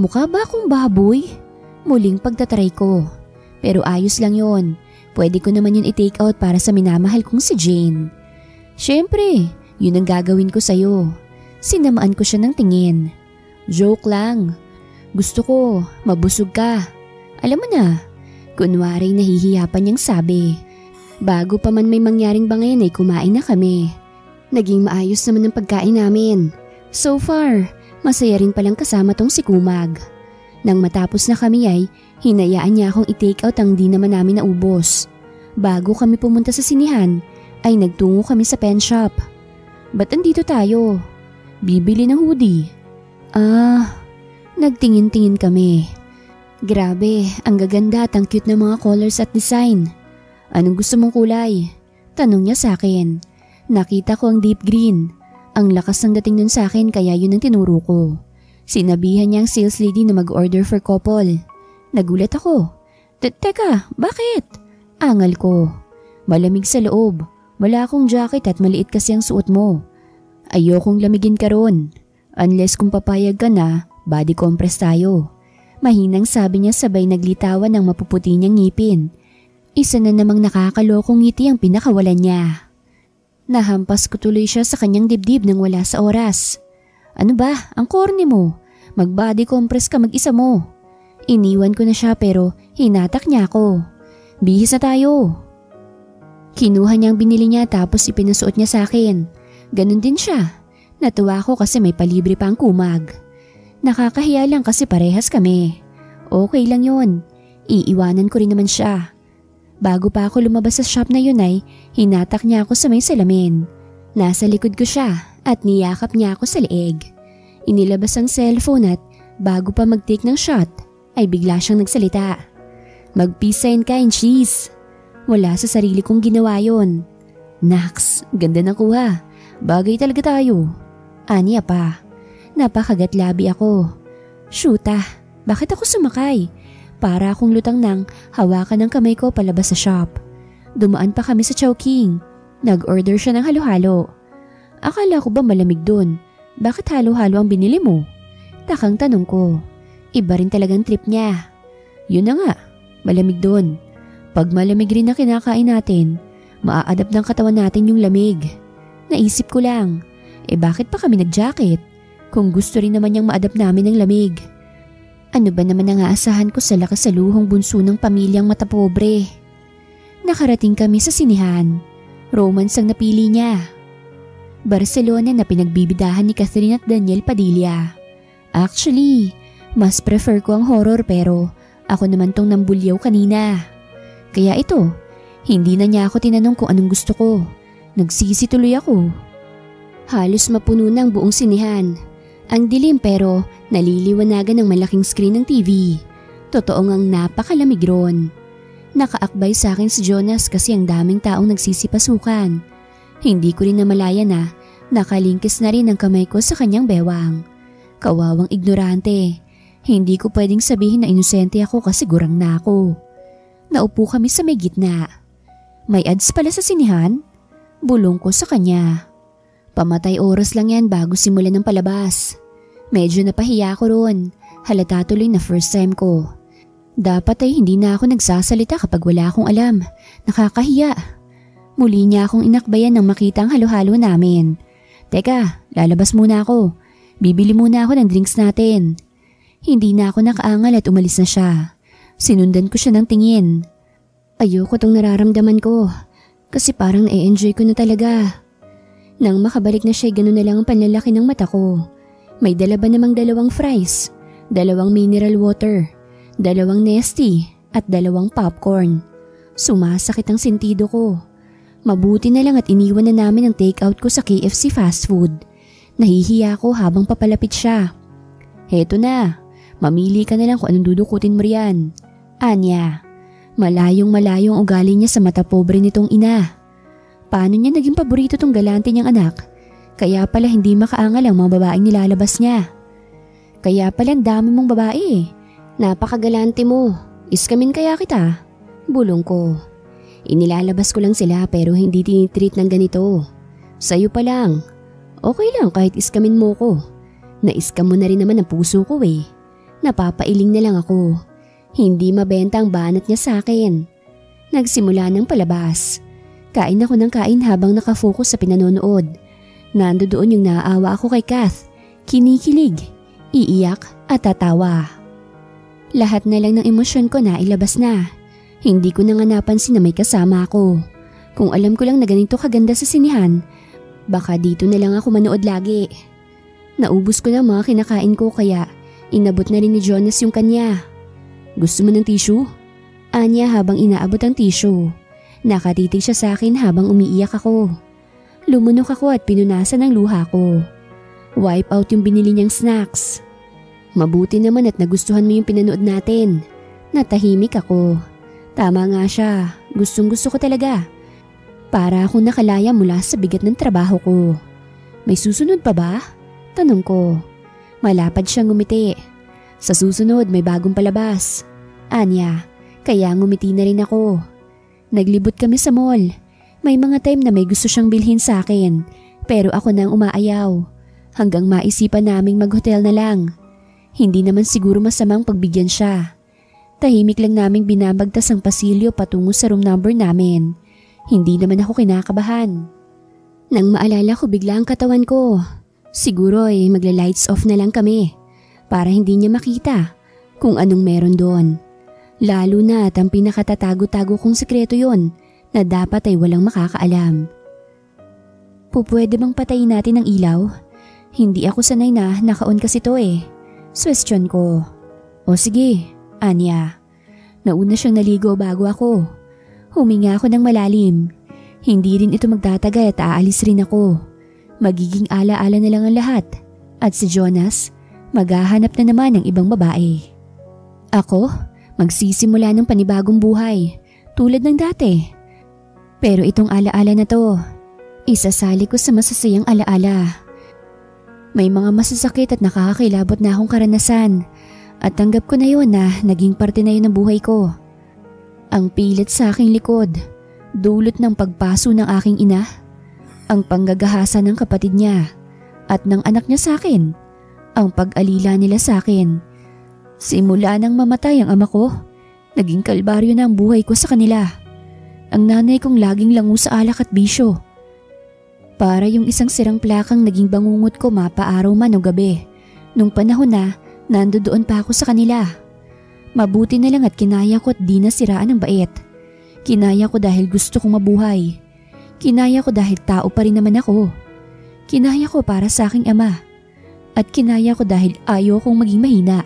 Mukha ba akong baboy? Muling pagtatry ko. Pero ayos lang yon. Pwede ko naman yun i-take out para sa minamahal kong si Jane. Siyempre, yun ang gagawin ko sa'yo. Sinamaan ko siya ng tingin. Joke lang. Gusto ko, mabusog ka. Alam mo na, kunwari nahihiya pa niyang sabi. Bago pa man may mangyaring bangayan ay kumain na kami. Naging maayos naman ang pagkain namin. So far, masaya rin palang kasama tong si Kumag. Nang matapos na kami ay, hinayaan niya akong i-take out ang di naman namin naubos. Bago kami pumunta sa sinihan, ay nagtungo kami sa pen shop. Ba't andito tayo? Bibili ng hoodie. Nagtingin-tingin kami. Grabe, ang gaganda at ang cute ng mga colors at design. Anong gusto mong kulay? Tanong niya sa akin. Nakita ko ang deep green. Ang lakas ng dating nun sa akin kaya yun ang tinuro ko. Sinabihan niya ang sales lady na mag-order for couple. Nagulat ako. Teka, bakit? Angal ko. Malamig sa loob. Wala akong jacket at maliit kasi ang suot mo. Ayokong lamigin ka ron. Unless kung papayag ka na, body compress tayo. Mahinang sabi niya sabay naglitawan ng mapuputi niyang ngipin. Isa na namang nakakalokong ngiti ang pinakawalan niya. Nahampas ko tuloy siya sa kanyang dibdib nang wala sa oras. Ano ba? Ang corny mo. Mag-body compress ka mag-isa mo. Iniwan ko na siya pero hinatak niya ako. Bihis na tayo. Kinuha niya ang binili niya tapos ipinasuot niya sa akin. Ganon din siya. Natuwa ko kasi may palibre pa ang Kumag. Nakakahiya lang kasi parehas kami. Okay lang yun. Iiwanan ko rin naman siya. Bago pa ako lumabas sa shop na yun ay hinatak niya ako sa may salamin. Nasa likod ko siya at niyakap niya ako sa leeg. Inilabas ang cellphone at bago pa mag-take ng shot ay bigla siyang nagsalita. Mag-peace sign ka and cheese. Wala sa sarili kong ginawa yon. Naks, ganda na kuha. Bagay talaga tayo. Aniya pa. Napakagatlabi ako. Shoota, bakit ako sumakay? Para akong lutang nang hawakan ng kamay ko palabas sa shop. Dumaan pa kami sa Chowking. Nag-order siya ng halo-halo. Akala ko ba malamig dun? Bakit halo-halo ang binili mo? Takang tanong ko. Iba rin talagang trip niya. Yun na nga, malamig dun. Pag malamig rin na kinakain natin, maa-adapt ng katawan natin yung lamig. Naisip ko lang, bakit pa kami nag-jacket? Kung gusto rin naman niyang ma-adapt namin ng lamig. Ano ba naman ang aasahan ko sa lakasaluhong bunso ng pamilyang matapobre? Nakarating kami sa sinihan. Romance ang napili niya. Barcelona na pinagbibidahan ni Catherine at Daniel Padilla. Actually, mas prefer ko ang horror pero ako naman tong nambulyaw kanina. Kaya ito, hindi na niya ako tinanong kung anong gusto ko. Nagsisi tuloy ako. Halos mapuno ng buong sinihan. Ang dilim pero naliliwanagan ng malaking screen ng TV. Totoo ngang napakalamig ron. Nakaakbay sa akin si Jonas kasi ang daming taong nagsisipasukan. Hindi ko rin namalaya na nakalingkis na rin ang kamay ko sa kanyang bewang. Kawawang ignorante. Hindi ko pwedeng sabihin na inosente ako kasi gurang na ako. Naupo kami sa may gitna. May ads pala sa sinihan? Bulong ko sa kanya. Pamatay oras lang yan bago simulan ng palabas. Medyo napahiya ko ron. Halata tuloy na first time ko. Dapat ay hindi na ako nagsasalita kapag wala akong alam. Nakakahiya. Muli niya akong inakbayan nang makita ang halo-halo namin. Teka, lalabas muna ako. Bibili muna ako ng drinks natin. Hindi na ako nakaangal at umalis na siya. Sinundan ko siya ng tingin. Ayoko tong nararamdaman ko. Kasi parang na-enjoy ko na talaga. Nang makabalik na siya, gano'n na lang ang panlalaki ng mata ko. May dala ba namang 2 fries, 2 mineral water, 2 Nesty at 2 popcorn. Sumasakit ang sentido ko. Mabuti na lang at iniwan na namin ang takeout ko sa KFC fast food. Nahihiya ko habang papalapit siya. Heto na, mamili ka na lang kung anong dudukutin mo riyan. Anya, malayong ugali niya sa mata pobre nitong ina. Paano niya naging paborito tong galante niyang anak? Kaya pala hindi makaangal ang mga babaeng nilalabas niya. Kaya pala ang dami mong babae. Napakagalante mo. Iskamin kaya kita? Bulong ko. Inilalabas ko lang sila pero hindi tinitreat ng ganito. Sa'yo pa lang. Okay lang kahit iskamin mo ko. Naiskam mo na rin naman ang puso ko eh. Napapailing na lang ako. Hindi mabenta ang banat niya sa akin. Nagsimula ng palabas. Kain ako ng kain habang nakafocus sa pinanonood. Nandoon yung naaawa ako kay Kath. Kinikilig, iiyak at tatawa. Lahat na lang ng emosyon ko na ilabas na. Hindi ko na nga napansin na may kasama ako. Kung alam ko lang na ganito kaganda sa sinihan, baka dito na lang ako manood lagi. Naubos ko na mga kinakain ko kaya inabot na rin ni Jonas yung kanya. Gusto mo ng tissue? Anya habang inaabot ang tissue. Nakatitig siya sa akin habang umiiyak ako. Lumunok ako at pinunasan ang luha ko. Wipe out yung binili niyang snacks. Mabuti naman at nagustuhan mo yung pinanood natin. Natahimik ako. Tama nga siya, gustong gusto ko talaga. Para akong nakalaya mula sa bigat ng trabaho ko. May susunod pa ba? Tanong ko. Malapad siyang ngumiti. Sa susunod may bagong palabas. Anya, kaya ngumiti na rin ako. Naglibot kami sa mall. May mga time na may gusto siyang bilhin sa akin. Pero ako nang umaayaw. Hanggang maisipan naming mag-hotel na lang. Hindi naman siguro masamang pagbigyan siya. Tahimik lang naming binabagtas ang pasilyo patungo sa room number namin. Hindi naman ako kinakabahan. Nang maalala ko bigla ang katawan ko. Siguro ay magla-lights off na lang kami. Para hindi niya makita kung anong meron doon. Lalo na at ang pinakatatago-tago kong sekreto yon na dapat ay walang makakaalam. Pupwede bang patayin natin ang ilaw? Hindi ako sanay na naka-on kasi to eh. Question ko. O sige, Anya. Nauna siyang naligo bago ako. Huminga ako ng malalim. Hindi rin ito magtatagal at aalis rin ako. Magiging ala-ala na lang ang lahat. At si Jonas, maghahanap na naman ng ibang babae. Ako? Magsisimula ng panibagong buhay, tulad ng dati. Pero itong alaala na to, isasali ko sa masasayang alaala. May mga masasakit at nakakakilabot na akong karanasan at tanggap ko na yun na naging parte na yun ng buhay ko. Ang pilit sa aking likod, dulot ng pagpaso ng aking ina, ang panggagahasa ng kapatid niya at ng anak niya sa akin, ang pag-alila nila sa akin. Simula nang mamatay ang ama ko, naging kalbaryo na ang buhay ko sa kanila. Ang nanay kong laging lango sa alak at bisyo. Para yung isang sirang plakang naging bangungot ko mapaaraw man o gabi, nung panahon na nandoon pa ako sa kanila. Mabuti na lang at kinaya ko at di nasiraan ang bait. Kinaya ko dahil gusto kong mabuhay. Kinaya ko dahil tao pa rin naman ako. Kinaya ko para sa aking ama. At kinaya ko dahil ayaw kong maging mahina.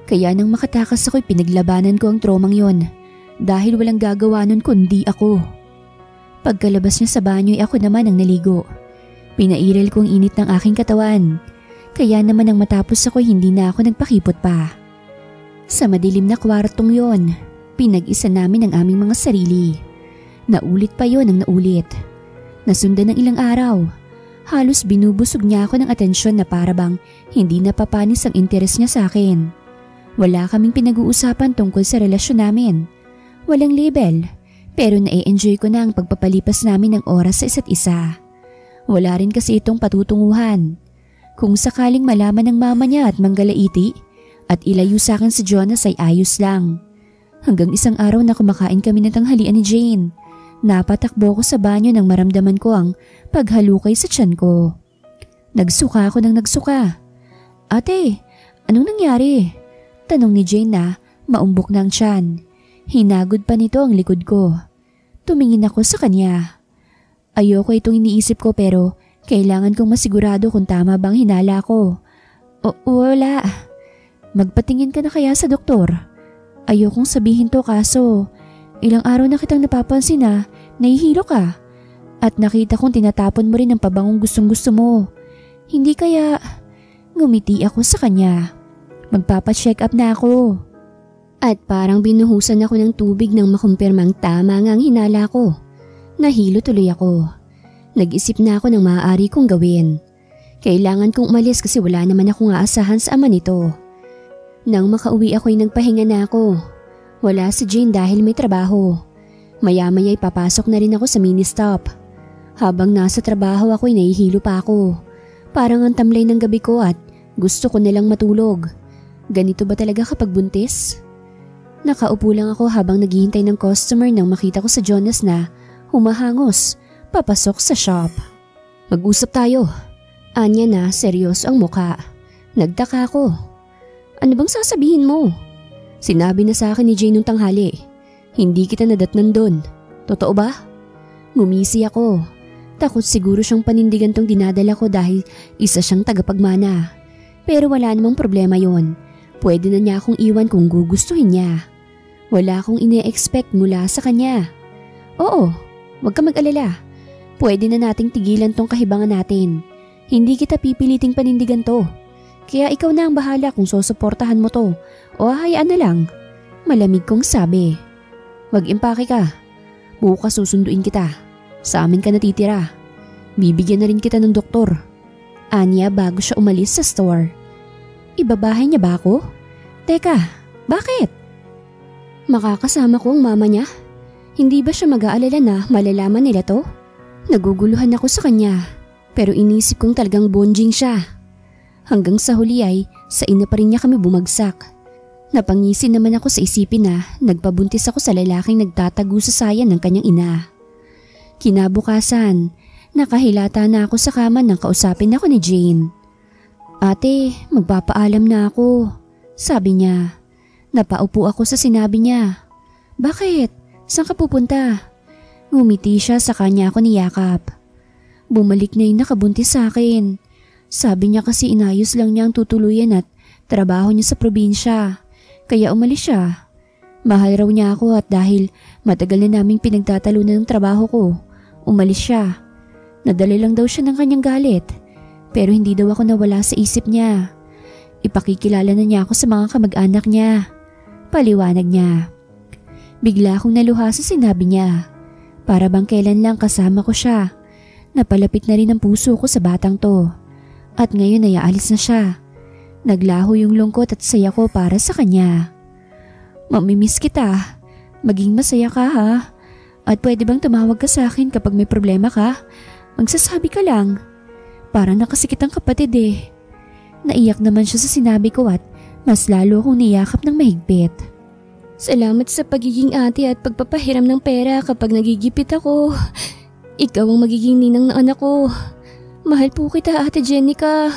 Kaya nang makatakas ako'y pinaglabanan ko ang tromang yon dahil walang gagawa nun kundi ako. Pagkalabas niya sa banyo'y ako naman ang naligo. Pinairal ko ang init ng aking katawan. Kaya naman nang matapos ako'y hindi na ako nagpakipot pa. Sa madilim na kwartong yon, pinag-isa namin ang aming mga sarili. Naulit pa yon ang naulit. Nasundan ng ilang araw. Halos binubusog niya ako ng atensyon na parabang hindi napapanis ang interes niya sa akin. Wala kaming pinag-uusapan tungkol sa relasyon namin. Walang label. Pero na-enjoy ko na ang pagpapalipas namin ng oras sa isa't isa. Wala rin kasi itong patutunguhan. Kung sakaling malaman ng mama niya at manggalaiti at ilayo sa akin si Jonas ay ayos lang. Hanggang isang araw na kumakain kami ng tanghalian ni Jane. Napatakbo ko sa banyo nang maramdaman ko ang paghalukay sa tiyan ko. Nagsuka ako ng nagsuka. Ate, anong nangyari? Tanong ni Jane na maumbok na ang tiyan. Hinagod pa nito ang likod ko. Tumingin ako sa kanya. Ayoko itong iniisip ko pero kailangan kong masigurado kung tama bang hinala ko. Wala. Magpatingin ka na kaya sa doktor? Ayokong sabihin to kaso ilang araw na kitang napapansin na nahihilo ka. At nakita kong tinatapon mo rin ang pabangong gustong-gusto mo. Hindi kaya... Ngumiti ako sa kanya. Magpapacheck up na ako. At parang binuhusan ako ng tubig nang makumpirmang tama nga ang hinala ko. Nahilo tuloy ako. Nag-isip na ako ng maaari kong gawin. Kailangan kong umalis kasi wala naman akong aasahan sa ama nito. Nang makauwi ako'y nagpahinga na ako. Wala si Jane dahil may trabaho. Maya-maya'y papasok na rin ako sa mini-stop. Habang nasa trabaho ako'y nahihilo pa ako. Parang ang tamlay ng gabi ko at gusto ko nalang matulog. Ganito ba talaga kapag buntis? Nakaupo lang ako habang naghihintay ng customer nang makita ko sa Jonas na humahangos, papasok sa shop. Mag-usap tayo. Anya na seryoso ang muka. Nagtaka ako. Ano bang sasabihin mo? Sinabi na sa akin ni Jane nung tanghali. Hindi kita nadatnan doon. Totoo ba? Ngumisi ako. Takot siguro siyang panindigan tong dinadala ko dahil isa siyang tagapagmana. Pero wala namang problema yon. Pwede na niya akong iwan kung gugustuhin niya. Wala akong ine-expect mula sa kanya. Oo, wag ka mag-alala. Pwede na nating tigilan tong kahibangan natin. Hindi kita pipiliting panindigan to. Kaya ikaw na ang bahala kung susuportahan mo to o hayaan na lang. Malamig kong sabi. Mag-impake ka. Bukas susunduin kita. Sa amin ka natitira. Bibigyan na rin kita ng doktor. Anya bago siya umalis sa store. Ibabahay niya ba ako? Teka, bakit? Makakasama ko ang mama niya? Hindi ba siya mag-aalala na malalaman nila to? Naguguluhan ako sa kanya, pero inisip kong talagang bonjing siya. Hanggang sa huli ay sa ina pa rin niya kami bumagsak. Napangisin naman ako sa isipin na nagpabuntis ako sa lalaking nagtatago sa sayan ng kanyang ina. Kinabukasan, nakahilata na ako sa kama nang kausapin ako ni Jane. Ate, magpapaalam na ako, sabi niya. Napaupo ako sa sinabi niya. Bakit? Saan ka pupunta? Ngumiti siya sa kanya ako niyakap. Bumalik na yung nakabuntis sa akin. Sabi niya kasi inayos lang niya ang tutuluyan at trabaho niya sa probinsya. Kaya umalis siya. Mahal raw niya ako at dahil matagal na naming pinagtatalunan ng trabaho ko, umalis siya. Nadala lang daw siya ng kanyang galit. Pero hindi daw ako nawala sa isip niya. Ipakikilala na niya ako sa mga kamag-anak niya. Paliwanag niya. Bigla akong naluha sa sinabi niya. Para bang kailan lang kasama ko siya. Napalapit na rin ang puso ko sa batang to. At ngayon ay aalis na siya. Naglaho yung lungkot at saya ko para sa kanya. Mamimiss kita. Maging masaya ka ha. At pwede bang tumawag ka sa akin kapag may problema ka? Magsasabi ka lang. Para nakasikit ang kapatid eh. Naiyak naman siya sa sinabi ko at mas lalo akong niyakap ng mahigpit. Salamat sa pagiging ate at pagpapahiram ng pera kapag nagigipit ako. Ikaw ang magiging ninang ng anak ko. Mahal po kita, Ate Jenica.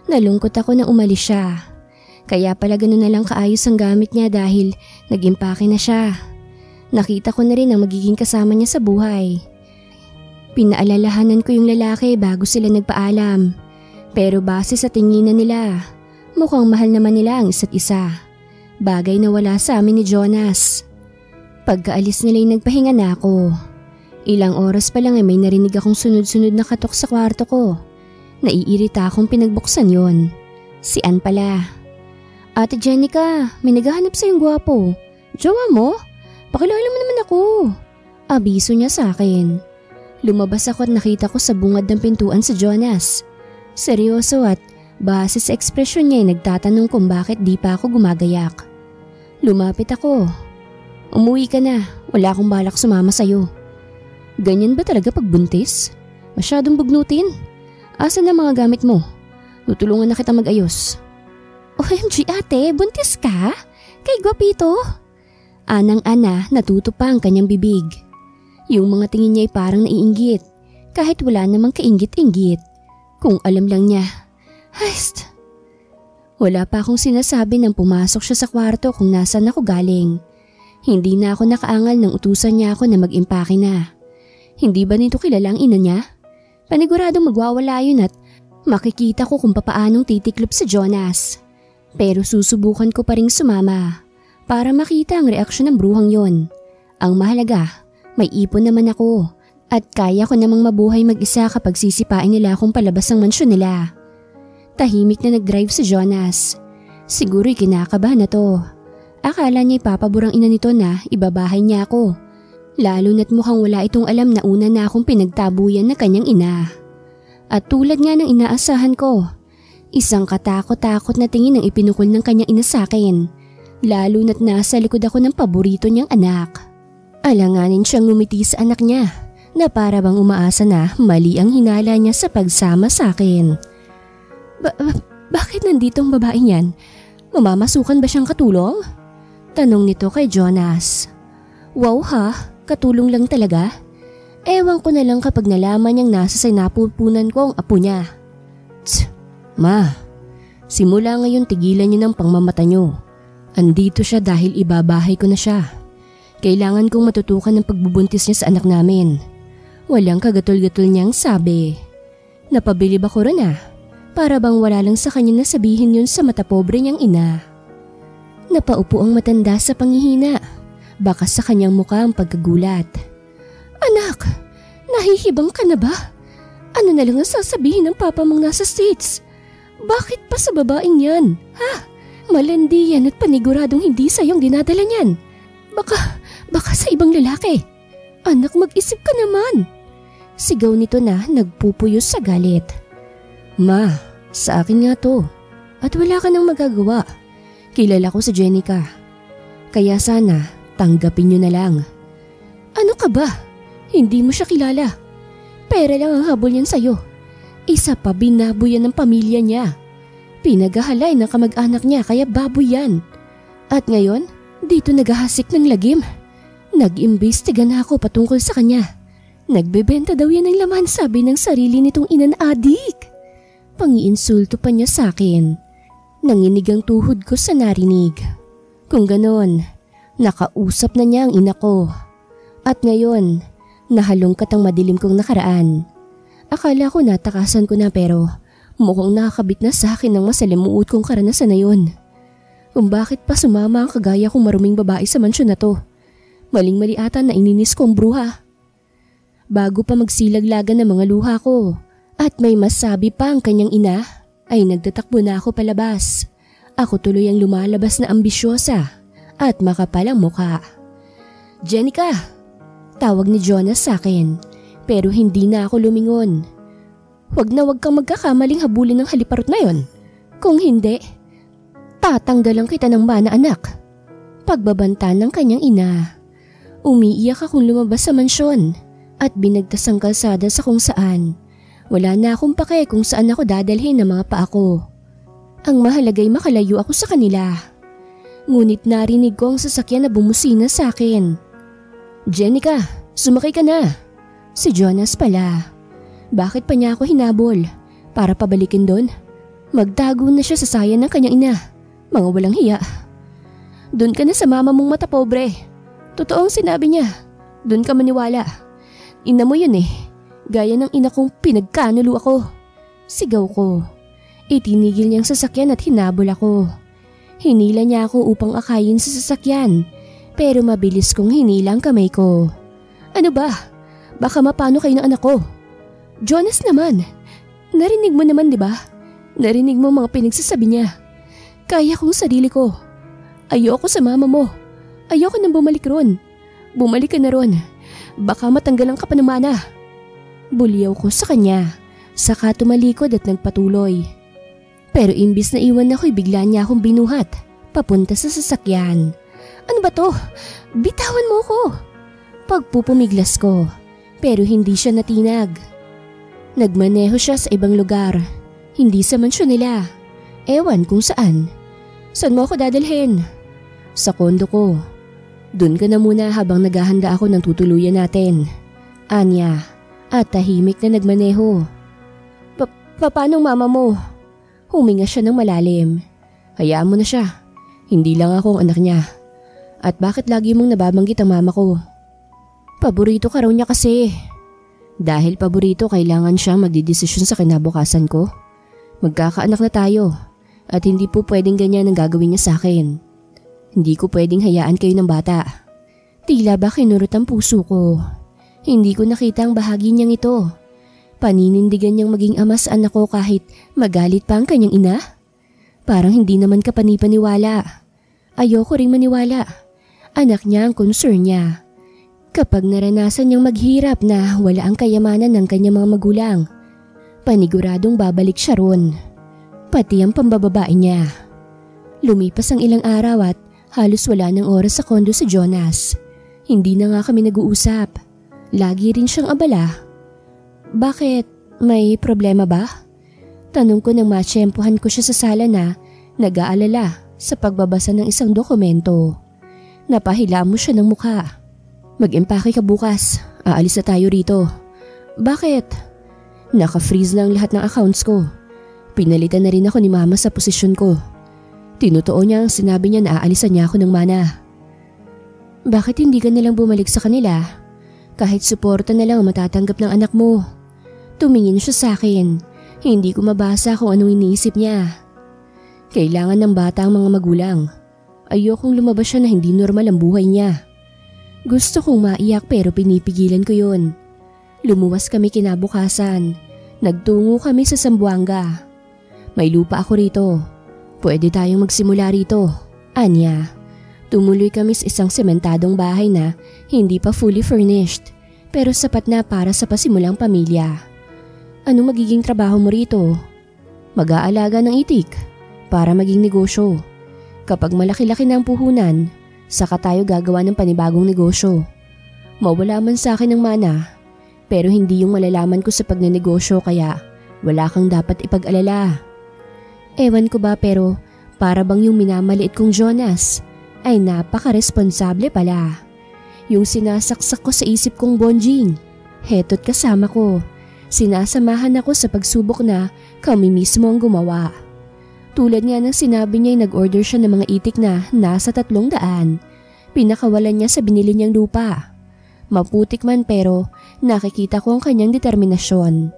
Nalungkot ako na umalis siya. Kaya pala ganun na lang kaayos ang gamit niya dahil nag-impake na siya. Nakita ko na rin ang magiging kasama niya sa buhay. Pinaalalahanan ko yung lalaki bago sila nagpaalam. Pero base sa tinginan nila, mukhang mahal naman nila ang isa't isa. Bagay na wala sa amin ni Jonas. Pagkaalis nila ay nagpahinga na ako. Ilang oras pa lang ay may narinig akong sunod-sunod na katok sa kwarto ko. Naiirita akong pinagbuksan yon. Si Ann pala. Ate Jenica, may naghahanap sa yung gwapo. Jowa mo? Pakilala mo naman ako. Abiso niya sa akin. Lumabas ako at nakita ko sa bungad ng pintuan si Jonas. Seryoso at base sa ekspresyon niya ay nagtatanong kung bakit di pa ako gumagayak. Lumapit ako. Umuwi ka na, wala akong balak sumama sa'yo. Ganyan ba talaga pagbuntis? Masyadong bugnutin. Asan na mga gamit mo? Tutulungan na kita mag-ayos. OMG ate, buntis ka? Kay gwapito? Anang-ana, natuto pa ang kanyang bibig. Yung mga tingin niya ay parang naiinggit, kahit wala namang kainggit-inggit. Kung alam lang niya. Haist! Wala pa akong sinasabi nang pumasok siya sa kwarto kung nasan ako galing. Hindi na ako nakaangal nang utusan niya ako na mag-impake na. Hindi ba nito kilala ang ina niya? Paniguradong magwawala yun at makikita ko kung papaanong titiklop si Jonas. Pero susubukan ko pa ring sumama para makita ang reaksyon ng bruhang yon. Ang mahalaga, may ipon naman ako at kaya ko namang mabuhay mag-isa kapag sisipain nila akong palabas ng mansyon nila. Tahimik na nag-drive si Jonas. Siguro'y kinakabahan na to. Akala niya ipapaborang ina nito na ibabahay niya ako. Lalo na't mukhang wala itong alam na una na akong pinagtabuyan na kanyang ina. At tulad nga ng inaasahan ko, isang katakot-takot na tingin ang ipinukol ng kanyang ina sa akin. Lalo na't nasa likod ako ng paborito niyang anak. Alanganin siyang ngumiti sa anak niya na para bang umaasa na mali ang hinala niya sa pagsama sa akin. Bakit nandito ang babaeng yan? Mamamasukan ba siyang katulong? Tanong nito kay Jonas. Wow ha, katulong lang talaga? Ewan ko na lang kapag nalaman niyang nasa sinapupunan ko ang apo niya. Tsk, ma, simula ngayon tigilan niyo ng pangmamata niyo. Andito siya dahil ibabahay ko na siya. Kailangan kong matutukan ng pagbubuntis niya sa anak namin. Walang kagatol-gatol niyang sabi. Napabilib ako rin para bang wala lang sa kanya na sabihin yun sa mata pobre niyang ina. Napaupo ang matanda sa panghihina. Baka sa kanyang mukha ang pagkagulat. Anak, nahihibang ka na ba? Ano na lang ang sasabihin ng papa mong nasa States? Bakit pa sa babaeng yan? Ha? Malandi yan at paniguradong hindi sa'yong dinadala niyan. Baka sa ibang lalaki. Anak, mag-isip ka naman. Sigaw nito na nagpupuyos sa galit. Ma, sa akin nga to. At wala ka nang magagawa. Kilala ko si Jenica. Kaya sana, tanggapin niyo na lang. Ano ka ba? Hindi mo siya kilala. Pera lang ang habol niyan sa'yo. Isa pa binaboy yan ng pamilya niya. Pinaghahalay ng kamag-anak niya kaya baboy yan. At ngayon, dito naghahasik ng lagim. Nag-imbestiga na ako patungkol sa kanya. Nagbebenta daw yan ng laman sabi ng sarili nitong ina na adik. Pangiinsulto pa niya sa akin. Nanginig ang tuhod ko sa narinig. Kung ganon, nakausap na niya ang ina ko. At ngayon, nahalungkat ang madilim kong nakaraan. Akala ko natakasan ko na pero mukhang nakakabit na sa akin ng masalimuot kong karanasan na yun. Kung bakit pa sumama ang kagaya kong maruming babae sa mansyon na to. Maling-mali ata na ininis ko ang bruha. Bago pa magsilaglagan ng mga luha ko at may masabi pa ang kanyang ina, ay nagtatakbo na ako palabas. Ako tuloy ang lumalabas na ambisyosa at makapal ang muka. "Jenica!" Tawag ni Jonas sa akin, pero hindi na ako lumingon. "Wag kang magkakamaling habulin ng haliparot na yon. Kung hindi, tatanggalan kita ng mana, anak." Pagbabanta ng kanyang ina. Umiiyak akong lumabas sa mansyon at binagtas ang kalsada sa kung saan. Wala na akong pake kung saan ako dadalhin ng mga paa ko. Ang mahalagay makalayo ako sa kanila. Ngunit narinig ko ang sasakyan na bumusina sa akin. "Jenica, sumakay ka na." Si Jonas pala. Bakit pa niya ako hinabol? Para pabalikin doon? Magtago na siya sa sayan ng kanyang ina. Mga walang hiya. "Doon ka na sa mama mong mata pobre." Totoong sinabi niya. "Doon ka maniwala. Ina mo yun eh. Gaya ng ina kong pinagkanulo ako." Sigaw ko. Itinigil niyang sasakyan at hinabol ako. Hinila niya ako upang akayin sa sasakyan, pero mabilis kong hinila ang kamay ko. "Ano ba? Baka mapano kayo ng anak ko." "Jonas naman, narinig mo naman, di ba? Narinig mo mga pinagsasabi niya. Kaya kong sarili ko. Ayoko sa mama mo. Ayoko nang bumalik ron. Bumalik ka na ron. Baka matanggalan ka pa ng mana." Buliyaw ko sa kanya, saka tumalikod at nagpatuloy. Pero imbis na iwan ako'y bigla niya akong binuhat, papunta sa sasakyan. "Ano ba to? Bitawan mo ko!" Pagpupumiglas ko, pero hindi siya natinag. Nagmaneho siya sa ibang lugar, hindi sa mansyon nila. Ewan kung saan. "Saan mo ako dadalhin?" "Sa kondo ko. Doon ka na muna habang naghahanda ako ng tutuluyan natin." Anya, at tahimik na nagmaneho. Paano mama mo?" Huminga siya ng malalim. "Hayaan mo na siya. Hindi lang ako ang anak niya. At bakit lagi mong nababanggit ang mama ko?" "Paborito ka raw niya kasi." "Dahil paborito, kailangan siyang magdidesisyon sa kinabukasan ko. Magkakaanak na tayo at hindi po pwedeng ganyan ang gagawin niya sa akin. Hindi ko pwedeng hayaan kayo ng bata." Tila ba kinurot ang puso ko. Hindi ko nakita ang bahagi niyang ito. Paninindigan niyang maging ama sa anak ko kahit magalit pa ang kanyang ina? Parang hindi naman kapanipaniwala. Ayoko ring maniwala. Anak niya ang concern niya. Kapag naranasan niyang maghirap na wala ang kayamanan ng kanyang mga magulang, paniguradong babalik siya ron. Pati ang pambababae niya. Lumipas ang ilang araw at halos wala ng oras sa kondo si Jonas. Hindi na nga kami nag-uusap. Lagi rin siyang abala. "Bakit? May problema ba?" Tanong ko nang matsyempohan ko siya sa sala na nag-aalala sa pagbabasa ng isang dokumento. Napahila mo siya ng mukha. "Mag-empake ka bukas. Aalis na tayo rito." "Bakit?" "Naka-freeze na ang lahat ng accounts ko. Pinalitan na rin ako ni mama sa posisyon ko. Tinutuo niya ang sinabi niya na aalisan niya ako ng mana." "Bakit hindi ka nalang bumalik sa kanila? Kahit suporta na lang ang matatanggap ng anak mo." Tumingin siya sa akin. Hindi ko mabasa kung anong iniisip niya. Kailangan ng bata ang mga magulang. Ayokong lumabas siya na hindi normal ang buhay niya. Gusto kong maiyak pero pinipigilan ko yun. Lumuwas kami kinabukasan. Nagtungo kami sa Zamboanga. "May lupa ako rito. Pwede tayong magsimula rito." Anya. Tumuloy kami sa isang sementadong bahay na hindi pa fully furnished pero sapat na para sa pasimulang pamilya. "Ano magiging trabaho mo rito?" "Mag-aalaga ng itik para maging negosyo. Kapag malaki-laki na ang puhunan, saka tayo gagawa ng panibagong negosyo. Mawala man sa akin ng mana, pero hindi yung malalaman ko sa pagnenegosyo kaya wala kang dapat ipag-alala." Ewan ko ba pero para bang yung minamaliit kong Jonas ay napaka-responsable pala. Yung sinasaksak ko sa isip kong bonjing, heto't kasama ko. Sinasamahan ako sa pagsubok na kami mismo ang gumawa. Tulad nga ng sinabi niya ay nag-order siya ng mga itik na nasa 300. Pinakawalan niya sa binili niyang lupa. Maputik man pero nakikita ko ang kanyang determinasyon.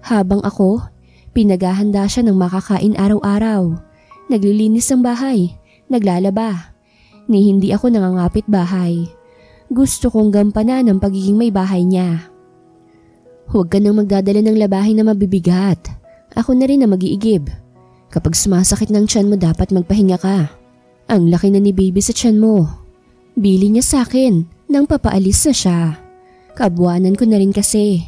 Habang ako, pinaghahanda siya ng makakain araw-araw. Naglilinis ng bahay, naglalaba. Ni hindi ako nangangapit bahay. Gusto kong gampanan ang pagiging may bahay niya. "Huwag ka nang magdadala ng labahin na mabibigat. Ako na rin na mag-iigib. Kapag sumasakit ng tiyan mo dapat magpahinga ka." Ang laki na ni baby sa tiyan mo. Bili niya sa akin nang papaalis na siya. Kabuanan ko na rin kasi.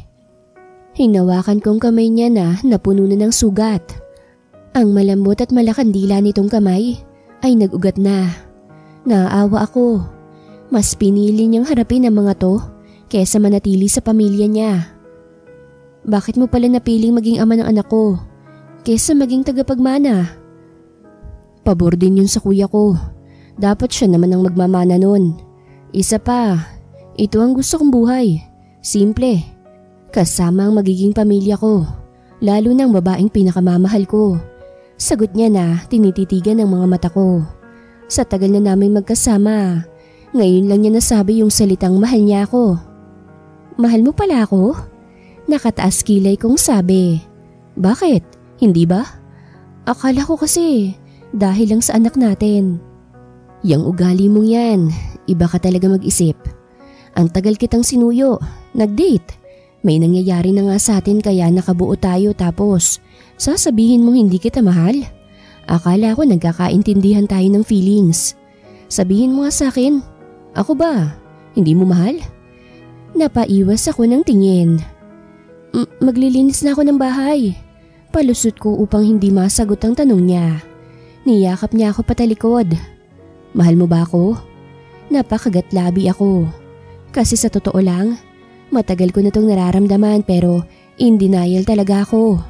Hinawakan kong kamay niya na napuno na ng sugat. Ang malambot at malakandila nitong kamay ay nag-ugat na. Naaawa ako. Mas pinili niyang harapin ang mga to kesa manatili sa pamilya niya. Bakit mo pala napiling maging ama ng anak ko kesa maging tagapagmana? Pabor din yun sa kuya ko. Dapat siya naman ang magmamana nun. Isa pa, ito ang gusto kong buhay. Simple. Kasama ang magiging pamilya ko. Lalo ng babaeng pinakamamahal ko. Sagot niya na tinititigan ng mga mata ko. Sa tagal na namin magkasama, ngayon lang niya nasabi yung salitang mahal niya ako. Mahal mo pala ako? Nakataas kilay kong sabi. Bakit? Hindi ba? Akala ko kasi dahil lang sa anak natin. Yang ugali mong yan, iba ka talaga mag-isip. Ang tagal kitang sinuyo, nag-date. May nangyayari na nga sa atin kaya nakabuo tayo tapos sasabihin mong hindi kita mahal? Akala ko nagkakaintindihan tayo ng feelings. Sabihin mo nga sa akin, ako ba? Hindi mo mahal? Napaiwas ako ng tingin. Maglilinis na ako ng bahay. Palusot ko upang hindi masagot ang tanong niya. Niyakap niya ako patalikod. Mahal mo ba ako? Napakagatlabi ako. Kasi sa totoo lang, matagal ko na itong nararamdaman pero in denial talaga ako.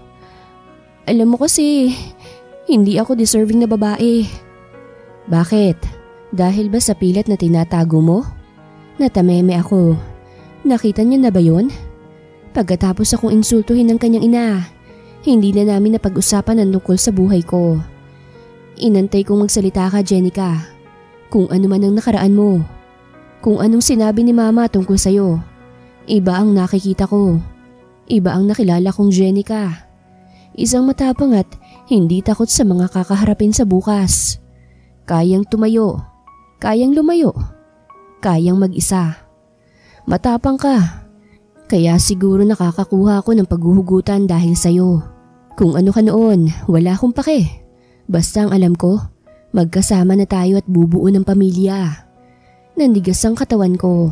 Alam mo kasi, hindi ako deserving na babae. Bakit? Dahil ba sa pilat na tinatago mo? Natameme ako. Nakita niya na ba yun? Pagkatapos akong insultuhin ng kanyang ina, hindi na namin napag-usapan ang tungkol sa buhay ko. Inantay kong magsalita ka, Jenica. Kung ano man ang nakaraan mo. Kung anong sinabi ni mama tungkol sa'yo. Iba ang nakikita ko. Iba ang nakilala kong Jenica. Isang matapang at hindi takot sa mga kakaharapin sa bukas. Kayang tumayo. Kayang lumayo. Kayang mag-isa. Matapang ka. Kaya siguro nakakakuha ako ng paghuhugutan dahil sa'yo. Kung ano ka noon, wala akong pake. Basta ang alam ko, magkasama na tayo at bubuo ng pamilya. Nandigas ang katawan ko.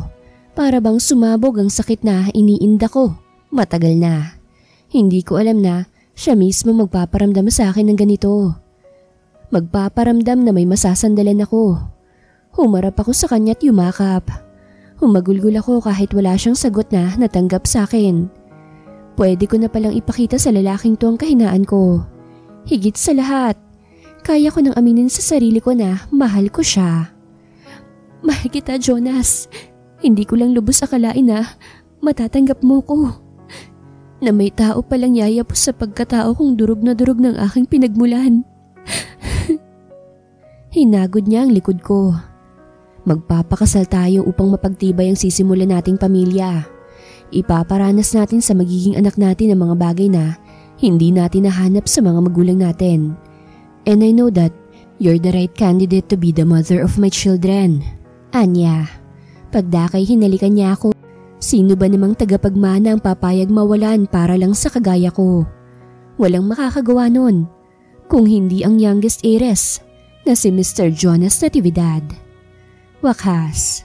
Para bang sumabog ang sakit na iniinda ko. Matagal na. Hindi ko alam na siya mismo magpaparamdam sa akin ng ganito. Magpaparamdam na may masasandalan ako. Humarap ako sa kanya at yumakap. Humagulgul ako kahit wala siyang sagot na natanggap sa akin. Pwede ko na palang ipakita sa lalaking to ang kahinaan ko. Higit sa lahat, kaya ko nang aminin sa sarili ko na mahal ko siya. Mahal kita, Jonas. Hindi ko lang lubos akalain na matatanggap mo ko. Na may tao palang yayapos sa pagkatao kong durog na durog ng aking pinagmulan. Hinagod niya ang likod ko. Magpapakasal tayo upang mapagtibay ang sisimulan nating pamilya. Ipaparanas natin sa magiging anak natin ang mga bagay na hindi natin nahanap sa mga magulang natin. And I know that you're the right candidate to be the mother of my children. Anya, pagdakay hinalikan niya ako. Sino ba namang tagapagmana ang papayag mawalan para lang sa kagaya ko? Walang makakagawa nun kung hindi ang youngest heiress na si Mr. Jonas Natividad. Wakas.